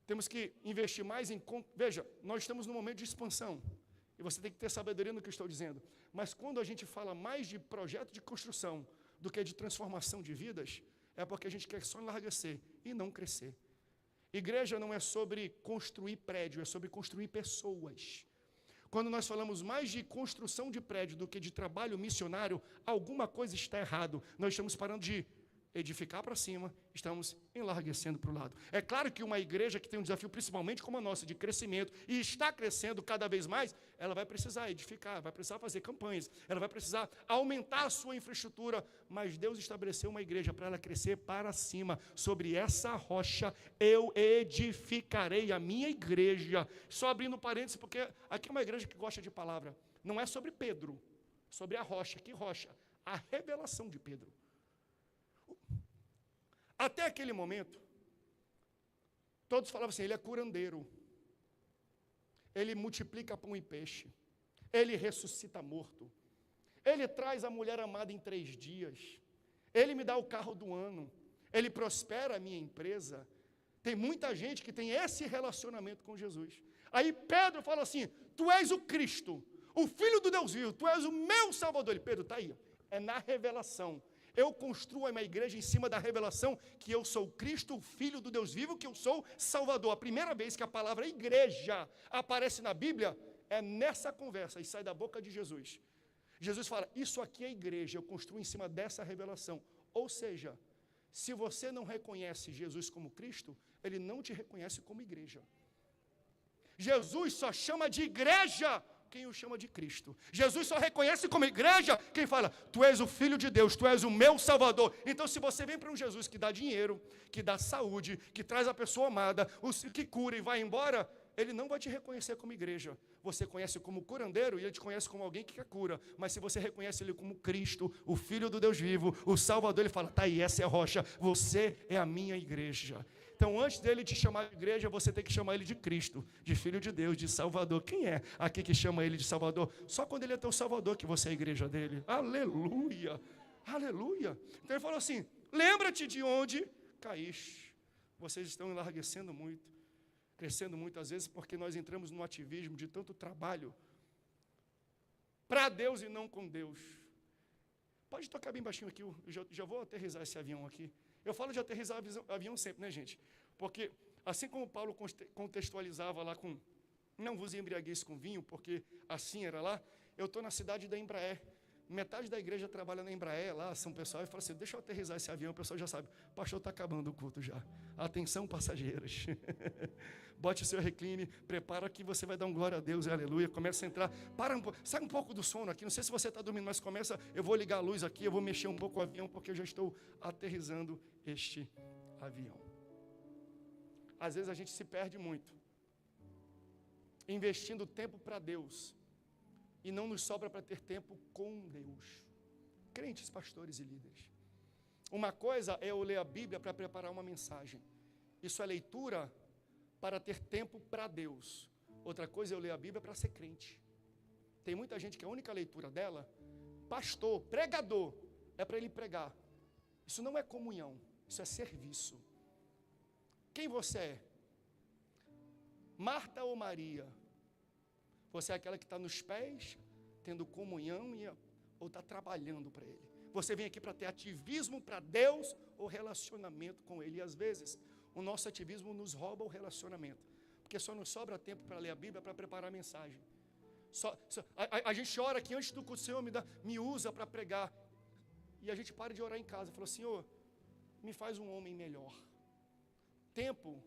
temos que investir mais em... Veja, nós estamos num momento de expansão. E você tem que ter sabedoria no que eu estou dizendo. Mas quando a gente fala mais de projeto de construção do que de transformação de vidas, é porque a gente quer só enlarguecer e não crescer. Igreja não é sobre construir prédio, é sobre construir pessoas. Quando nós falamos mais de construção de prédio do que de trabalho missionário, alguma coisa está errado. Nós estamos parando de edificar para cima, estamos enlarguecendo para o lado. É claro que uma igreja que tem um desafio, principalmente como a nossa, de crescimento, e está crescendo cada vez mais, ela vai precisar edificar, vai precisar fazer campanhas, ela vai precisar aumentar a sua infraestrutura, mas Deus estabeleceu uma igreja para ela crescer para cima. Sobre essa rocha eu edificarei a minha igreja. Só abrindo parênteses, porque aqui é uma igreja que gosta de palavra. Não é sobre Pedro, sobre a rocha. Que rocha? A revelação de Pedro. Até aquele momento, todos falavam assim, ele é curandeiro, ele multiplica pão e peixe, ele ressuscita morto, ele traz a mulher amada em 3 dias, ele me dá o carro do ano, ele prospera a minha empresa. Tem muita gente que tem esse relacionamento com Jesus. Aí Pedro fala assim, tu és o Cristo, o Filho do Deus vivo, tu és o meu Salvador. Ele, Pedro, está aí, é na revelação. Eu construo a minha igreja em cima da revelação que eu sou Cristo, o Filho do Deus vivo, que eu sou Salvador. A primeira vez que a palavra igreja aparece na Bíblia é nessa conversa e sai da boca de Jesus. Jesus fala, isso aqui é igreja, eu construo em cima dessa revelação. Ou seja, se você não reconhece Jesus como Cristo, Ele não te reconhece como igreja. Jesus só chama de igreja quem o chama de Cristo. Jesus só reconhece como igreja quem fala, tu és o Filho de Deus, tu és o meu Salvador. Então se você vem para um Jesus que dá dinheiro, que dá saúde, que traz a pessoa amada, que cura e vai embora, Ele não vai te reconhecer como igreja. Você conhece como curandeiro e Ele te conhece como alguém que cura. Mas se você reconhece Ele como Cristo, o Filho do Deus vivo, o Salvador, Ele fala, tá aí, essa é a rocha, você é a minha igreja. Então, antes dele te chamar de igreja, você tem que chamar ele de Cristo, de Filho de Deus, de Salvador. Quem é aqui que chama ele de Salvador? Só quando ele é teu Salvador que você é a igreja dele. Aleluia, aleluia. Então ele falou assim, lembra-te de onde caíste. Vocês estão enlarguecendo muito, crescendo muito, às vezes, porque nós entramos no ativismo de tanto trabalho para Deus e não com Deus. Pode tocar bem baixinho aqui, eu já vou aterrissar esse avião aqui. Eu falo de aterrissar avião sempre, né, gente? Porque, assim como Paulo contextualizava lá com, não vos embriagueis com vinho, porque assim era lá, eu estou na cidade da Embraer. Metade da igreja trabalha na Embraer, lá, São Pessoal, e fala assim, deixa eu aterrissar esse avião, o pessoal já sabe, pastor, está acabando o culto já. Atenção, passageiros. Bote o seu recline, prepara que você vai dar um glória a Deus, aleluia, começa a entrar, sai um pouco do sono aqui, não sei se você está dormindo, mas começa, eu vou ligar a luz aqui, eu vou mexer um pouco o avião, porque eu já estou aterrissando este avião. Às vezes a gente se perde muito, investindo tempo para Deus, e não nos sobra para ter tempo com Deus. Crentes, pastores e líderes. Uma coisa é eu ler a Bíblia para preparar uma mensagem. Isso é leitura para ter tempo para Deus. Outra coisa é eu ler a Bíblia para ser crente. Tem muita gente que a única leitura dela, pastor, pregador, é para ele pregar. Isso não é comunhão, isso é serviço. Quem você é? Marta ou Maria? Você é aquela que está nos pés, tendo comunhão, ou está trabalhando para Ele? Você vem aqui para ter ativismo para Deus ou relacionamento com Ele? E às vezes, o nosso ativismo nos rouba o relacionamento. Porque só nos sobra tempo para ler a Bíblia, para preparar a mensagem. A gente ora aqui antes do culto, Senhor, me usa para pregar. E a gente para de orar em casa. Fala, Senhor, me faz um homem melhor. Tempo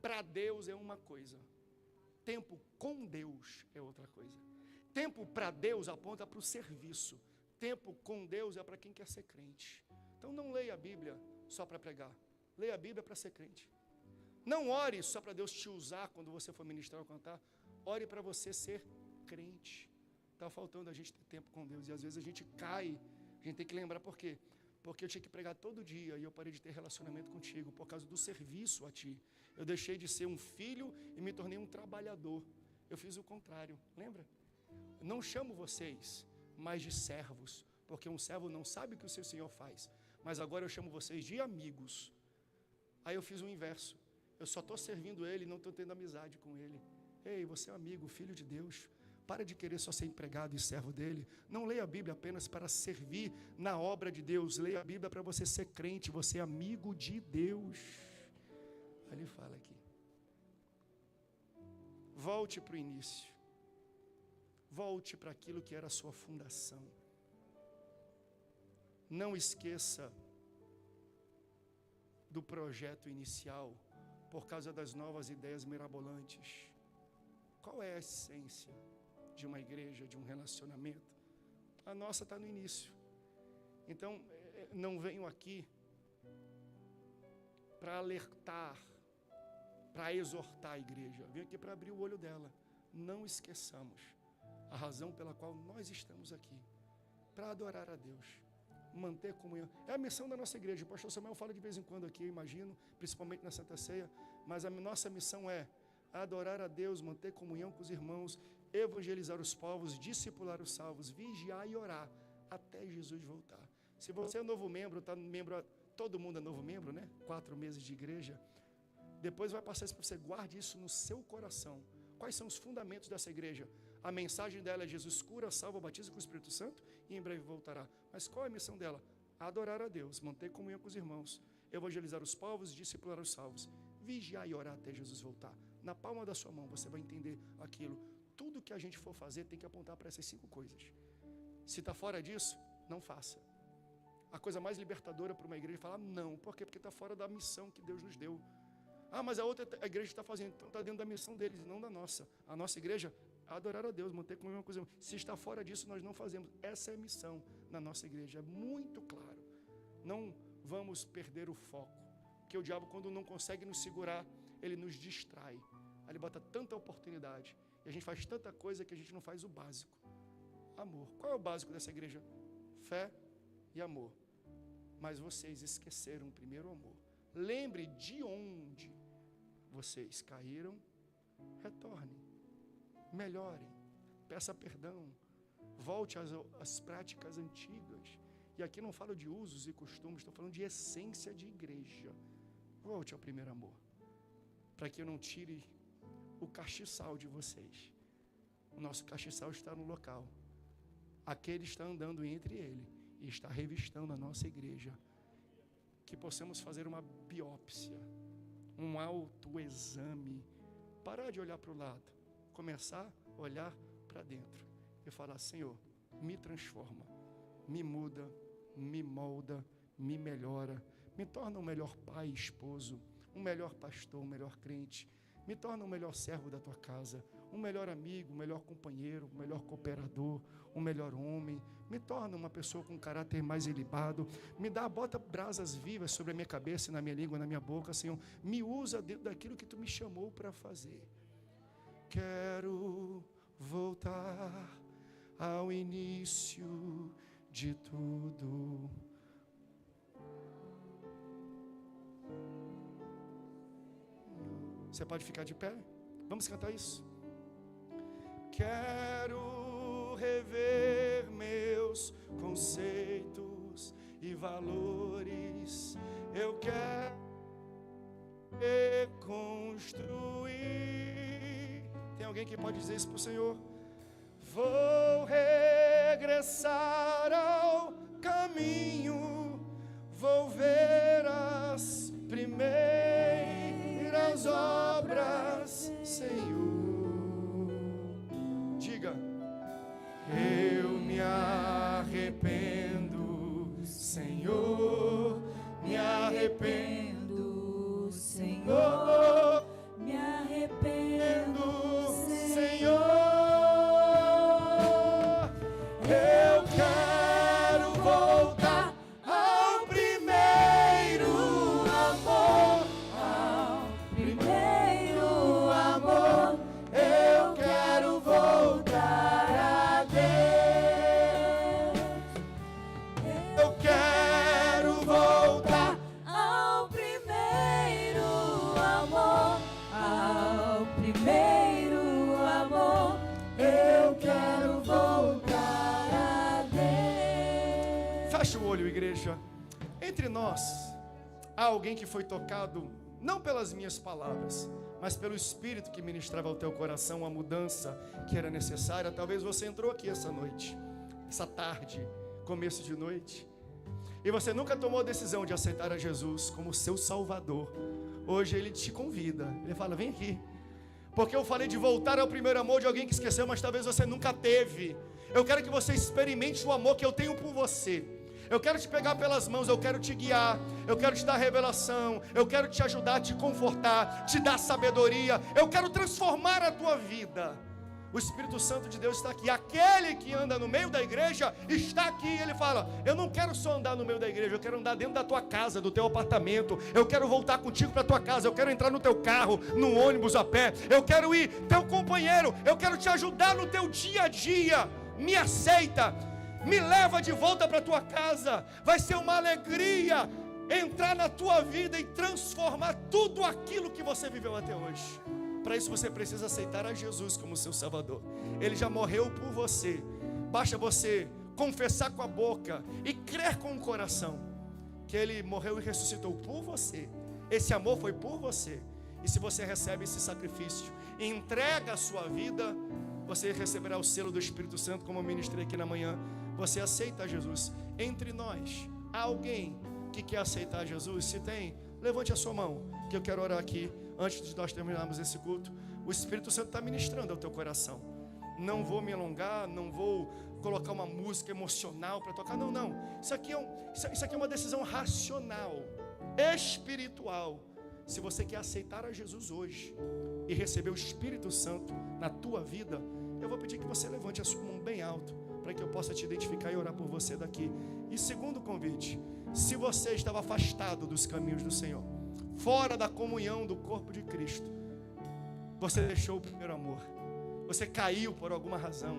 para Deus é uma coisa. Tempo com Deus é outra coisa. Tempo para Deus aponta para o serviço. Tempo com Deus é para quem quer ser crente. Então não leia a Bíblia só para pregar. Leia a Bíblia para ser crente. Não ore só para Deus te usar quando você for ministrar ou cantar. Ore para você ser crente. Está faltando a gente ter tempo com Deus. E às vezes a gente cai. A gente tem que lembrar por quê? Porque eu tinha que pregar todo dia e eu parei de ter relacionamento contigo por causa do serviço a ti. Eu deixei de ser um filho e me tornei um trabalhador. Eu fiz o contrário, lembra? Não chamo vocês mais de servos, porque um servo não sabe o que o seu senhor faz. Mas agora eu chamo vocês de amigos. Aí eu fiz o inverso. Eu só estou servindo ele e não estou tendo amizade com ele. Ei, você é amigo, filho de Deus. Para de querer só ser empregado e servo dele. Não leia a Bíblia apenas para servir na obra de Deus. Leia a Bíblia para você ser crente, você é amigo de Deus. Aí ele fala aqui. Volte para o início. Volte para aquilo que era a sua fundação. Não esqueça do projeto inicial por causa das novas ideias mirabolantes. Qual é a essência de uma igreja, de um relacionamento? A nossa está no início. Então, não venho aqui para alertar, para exortar a igreja. Venho aqui para abrir o olho dela. Não esqueçamos a razão pela qual nós estamos aqui. Para adorar a Deus. Manter comunhão. É a missão da nossa igreja. O pastor Samuel fala de vez em quando aqui, eu imagino, principalmente na Santa Ceia. Mas a nossa missão é adorar a Deus, manter comunhão com os irmãos, evangelizar os povos, discipular os salvos, vigiar e orar até Jesus voltar. Se você é novo membro, todo mundo é novo membro, né? 4 meses de igreja. Depois vai passar isso para você, guarde isso no seu coração. Quais são os fundamentos dessa igreja? A mensagem dela é Jesus cura, salva, batiza com o Espírito Santo e em breve voltará. Mas qual é a missão dela? Adorar a Deus, manter comunhão com os irmãos, evangelizar os povos, discipular os salvos, vigiar e orar até Jesus voltar. Na palma da sua mão você vai entender aquilo. Tudo que a gente for fazer tem que apontar para essas 5 coisas. Se está fora disso, não faça. A coisa mais libertadora para uma igreja é falar não. Por quê? Porque está fora da missão que Deus nos deu. Mas a outra igreja está fazendo, então está dentro da missão deles e não da nossa. A nossa igreja é adorar a Deus, manter comunhão com os irmãos. Se está fora disso, nós não fazemos. Essa é a missão na nossa igreja. É muito claro. Não vamos perder o foco. Porque o diabo, quando não consegue nos segurar, ele nos distrai. Aí ele bota tanta oportunidade. E a gente faz tanta coisa que a gente não faz o básico. Amor. Qual é o básico dessa igreja? Fé e amor. Mas vocês esqueceram o primeiro amor. Lembre de onde vocês caíram. Retornem. Melhorem. Peça perdão. Volte às práticas antigas. E aqui não falo de usos e costumes, estou falando de essência de igreja. Volte ao primeiro amor. Para que eu não tire o castiçal de vocês. O nosso castiçal está no local. Aquele está andando entre ele e está revistando a nossa igreja. Que possamos fazer uma biópsia, um autoexame, parar de olhar para o lado, começar a olhar para dentro e falar: Senhor, me transforma, me muda, me molda, me melhora, me torna um melhor pai e esposo, um melhor pastor, um melhor crente, me torna um melhor servo da tua casa, um melhor amigo, um melhor companheiro, um melhor cooperador, um melhor homem, me torna uma pessoa com caráter mais ilibado, bota brasas vivas sobre a minha cabeça, na minha língua, na minha boca, Senhor, me usa dentro daquilo que tu me chamou para fazer. Quero voltar ao início de tudo. Você pode ficar de pé? Vamos cantar isso? Quero rever meus conceitos e valores. Eu quero reconstruir. Tem alguém que pode dizer isso para o Senhor? Vou regressar ao caminho, vou ver as primeiras obras, Senhor. Diga. arrependo, Senhor. Me arrependo, Senhor. Eu quero voltar ao primeiro amor, Ao primeiro amor, eu quero voltar a Deus. eu quero voltar. Ao primeiro amor, ao primeiro amor, eu quero voltar a Deus. Fecha o olho, igreja. Entre nós, há alguém que foi tocado, não pelas minhas palavras, mas pelo Espírito que ministrava ao teu coração a mudança que era necessária. Talvez você entrou aqui essa noite, essa tarde, começo de noite, e você nunca tomou a decisão de aceitar a Jesus como seu Salvador. Hoje Ele te convida, Ele fala, vem aqui. Porque eu falei de voltar ao primeiro amor de alguém que esqueceu, mas talvez você nunca teve. Eu quero que você experimente o amor que eu tenho por você. Eu quero te pegar pelas mãos, eu quero te guiar, eu quero te dar revelação, eu quero te ajudar, te confortar, te dar sabedoria, eu quero transformar a tua vida. O Espírito Santo de Deus está aqui. Aquele que anda no meio da igreja está aqui. Ele fala, eu não quero só andar no meio da igreja, eu quero andar dentro da tua casa, do teu apartamento. Eu quero voltar contigo para a tua casa, eu quero entrar no teu carro, no ônibus, a pé. Eu quero ir teu companheiro, eu quero te ajudar no teu dia a dia. Me aceita, me leva de volta para a tua casa. Vai ser uma alegria entrar na tua vida e transformar tudo aquilo que você viveu até hoje. Para isso você precisa aceitar a Jesus como seu Salvador. Ele já morreu por você. Basta você confessar com a boca e crer com o coração que Ele morreu e ressuscitou por você. Esse amor foi por você. E se você recebe esse sacrifício e entrega a sua vida, você receberá o selo do Espírito Santo, como eu ministrei aqui na manhã. Você aceita Jesus. Entre nós, há alguém que quer aceitar Jesus? Se tem, levante a sua mão, que eu quero orar aqui. Antes de nós terminarmos esse culto, o Espírito Santo está ministrando ao teu coração. Não vou me alongar, não vou colocar uma música emocional para tocar. Não. Isso aqui é uma decisão racional, espiritual. Se você quer aceitar a Jesus hoje e receber o Espírito Santo na tua vida, eu vou pedir que você levante a sua mão bem alto, para que eu possa te identificar e orar por você daqui. E segundo convite, se você estava afastado dos caminhos do Senhor, fora da comunhão do corpo de Cristo, você deixou o primeiro amor, você caiu por alguma razão,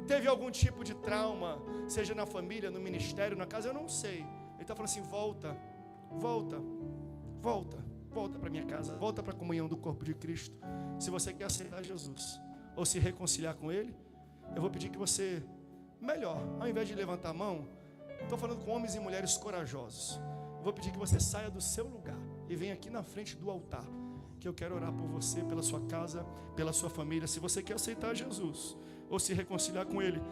teve algum tipo de trauma, seja na família, no ministério, na casa, eu não sei. Ele está falando assim, volta para minha casa, volta para a comunhão do corpo de Cristo. Se você quer aceitar Jesus ou se reconciliar com Ele, eu vou pedir que você, melhor, ao invés de levantar a mão, estou falando com homens e mulheres corajosos, eu vou pedir que você saia do seu lugar e venha aqui na frente do altar, que eu quero orar por você, pela sua casa, pela sua família. Se você quer aceitar Jesus ou se reconciliar com Ele,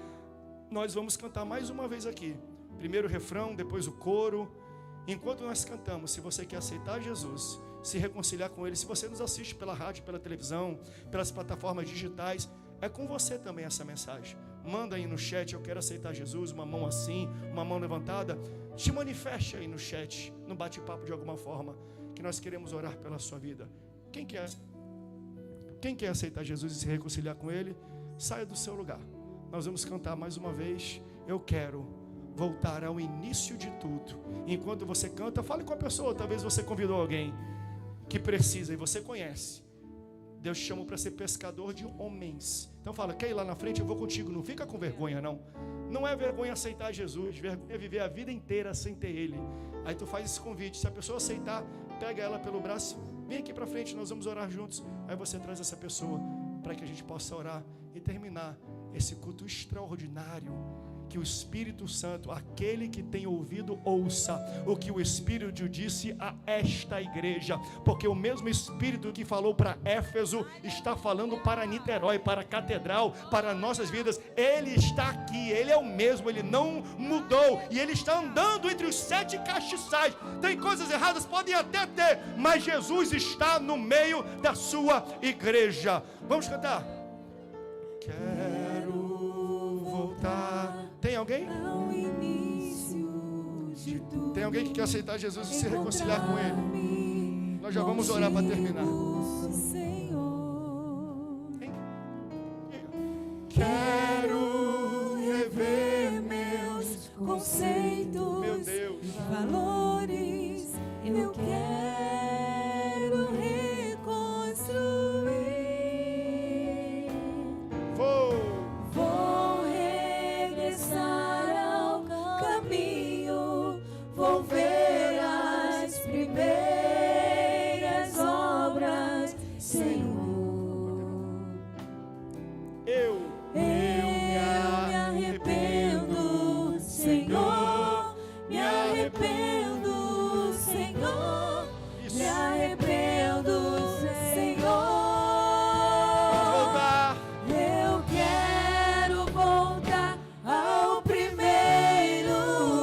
nós vamos cantar mais uma vez aqui. Primeiro o refrão, depois o coro. Enquanto nós cantamos, se você quer aceitar Jesus, se reconciliar com Ele, se você nos assiste pela rádio, pela televisão, pelas plataformas digitais, é com você também essa mensagem. Manda aí no chat, eu quero aceitar Jesus, uma mão assim, uma mão levantada. Te manifeste aí no chat, no bate-papo de alguma forma, que nós queremos orar pela sua vida. Quem quer aceitar Jesus e se reconciliar com Ele, saia do seu lugar. Nós vamos cantar mais uma vez, eu quero voltar ao início de tudo. Enquanto você canta, fale com a pessoa. Talvez você convidou alguém que precisa e você conhece. Deus te chamou para ser pescador de homens. Então fala, quer ir lá na frente? Eu vou contigo. Não fica com vergonha, não. Não é vergonha aceitar Jesus, vergonha é viver a vida inteira sem ter Ele. Aí tu faz esse convite. Se a pessoa aceitar, pega ela pelo braço, vem aqui para frente, nós vamos orar juntos. Aí você traz essa pessoa para que a gente possa orar e terminar esse culto extraordinário. Que o Espírito Santo, aquele que tem ouvido, ouça o que o Espírito disse a esta igreja, porque o mesmo Espírito que falou para Éfeso está falando para Niterói, para a Catedral, para nossas vidas. Ele está aqui, Ele é o mesmo, Ele não mudou, e Ele está andando entre os 7 castiçais. Tem coisas erradas, podem até ter, mas Jesus está no meio da sua igreja. Vamos cantar? Quero voltar. Tem alguém? Ao início Tem alguém que quer aceitar Jesus e se reconciliar com Ele? Nós já vamos orar para terminar. Quero rever meus conceitos, Meu Deus, valores, eu quero reconstruir. Vou regressar ao caminho, vou ver as primeiras obras, Senhor. eu Me arrependo, Senhor, me arrependo, Senhor, me arrependo, Senhor. voltar. Eu quero voltar ao primeiro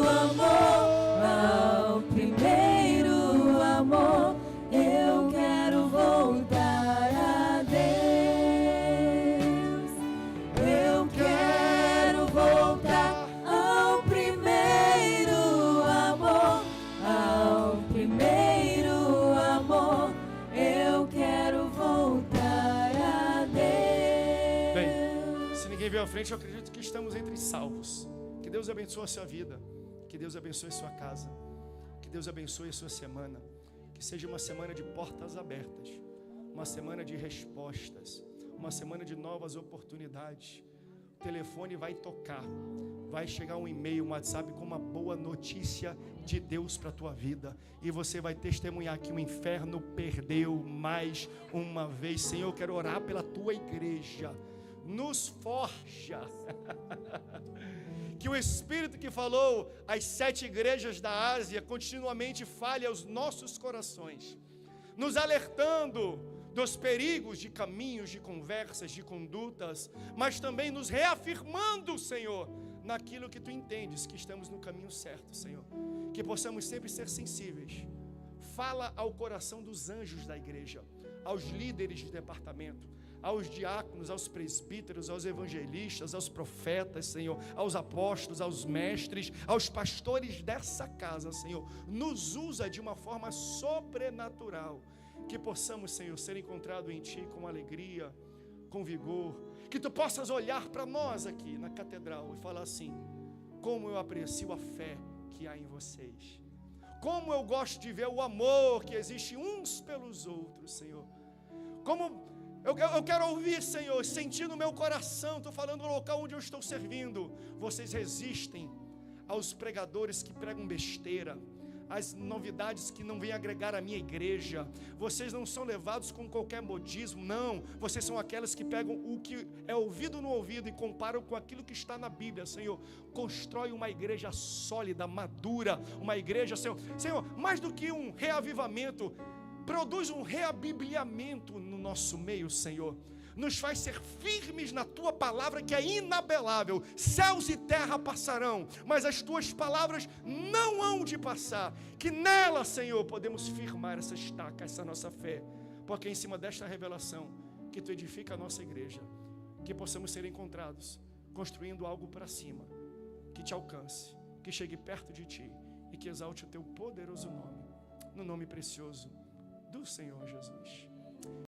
amor, ao primeiro amor. Eu quero voltar a Deus. Eu quero voltar ao primeiro amor, ao primeiro amor. Eu quero voltar a Deus. Bem, se ninguém veio à frente, eu acredito que estamos entre salvos. Que Deus abençoe a sua vida. Que Deus abençoe a sua casa. Que Deus abençoe a sua semana. Que seja uma semana de portas abertas. Uma semana de respostas. Uma semana de novas oportunidades. O telefone vai tocar. Vai chegar um e-mail, um WhatsApp com uma boa notícia de Deus para a tua vida. E você vai testemunhar que o inferno perdeu mais uma vez. Senhor, eu quero orar pela tua igreja. Nos forja. Que o Espírito que falou às 7 igrejas da Ásia continuamente fale aos nossos corações, nos alertando dos perigos de caminhos, de conversas, de condutas, mas também nos reafirmando, Senhor, naquilo que Tu entendes, que estamos no caminho certo, Senhor. Que possamos sempre ser sensíveis. Fala ao coração dos anjos da igreja, aos líderes de departamento, aos diáconos, aos presbíteros, aos evangelistas, aos profetas, Senhor, aos apóstolos, aos mestres, aos pastores dessa casa, Senhor. Nos usa de uma forma sobrenatural, que possamos, Senhor, ser encontrados em Ti com alegria, com vigor, que Tu possas olhar para nós aqui na catedral e falar assim: como eu aprecio a fé que há em vocês, como eu gosto de ver o amor que existe uns pelos outros, Senhor. Como eu quero ouvir, Senhor, sentir no meu coração, estou falando do local onde eu estou servindo. Vocês resistem aos pregadores que pregam besteira, às novidades que não vêm agregar à minha igreja. Vocês não são levados com qualquer modismo, não. Vocês são aquelas que pegam o que é ouvido no ouvido e comparam com aquilo que está na Bíblia, Senhor. Constrói uma igreja sólida, madura, uma igreja, Senhor, mais do que um reavivamento, produz um reabibliamento no nosso meio, Senhor. Nos faz ser firmes na Tua palavra, que é inabelável. Céus e terra passarão, mas as Tuas palavras não hão de passar. Que nela, Senhor, podemos firmar essa estaca, essa nossa fé. Porque em cima desta revelação, que Tu edifica a nossa igreja, que possamos ser encontrados construindo algo para cima, que Te alcance, que chegue perto de Ti e que exalte o Teu poderoso nome. No nome precioso do Senhor Jesus.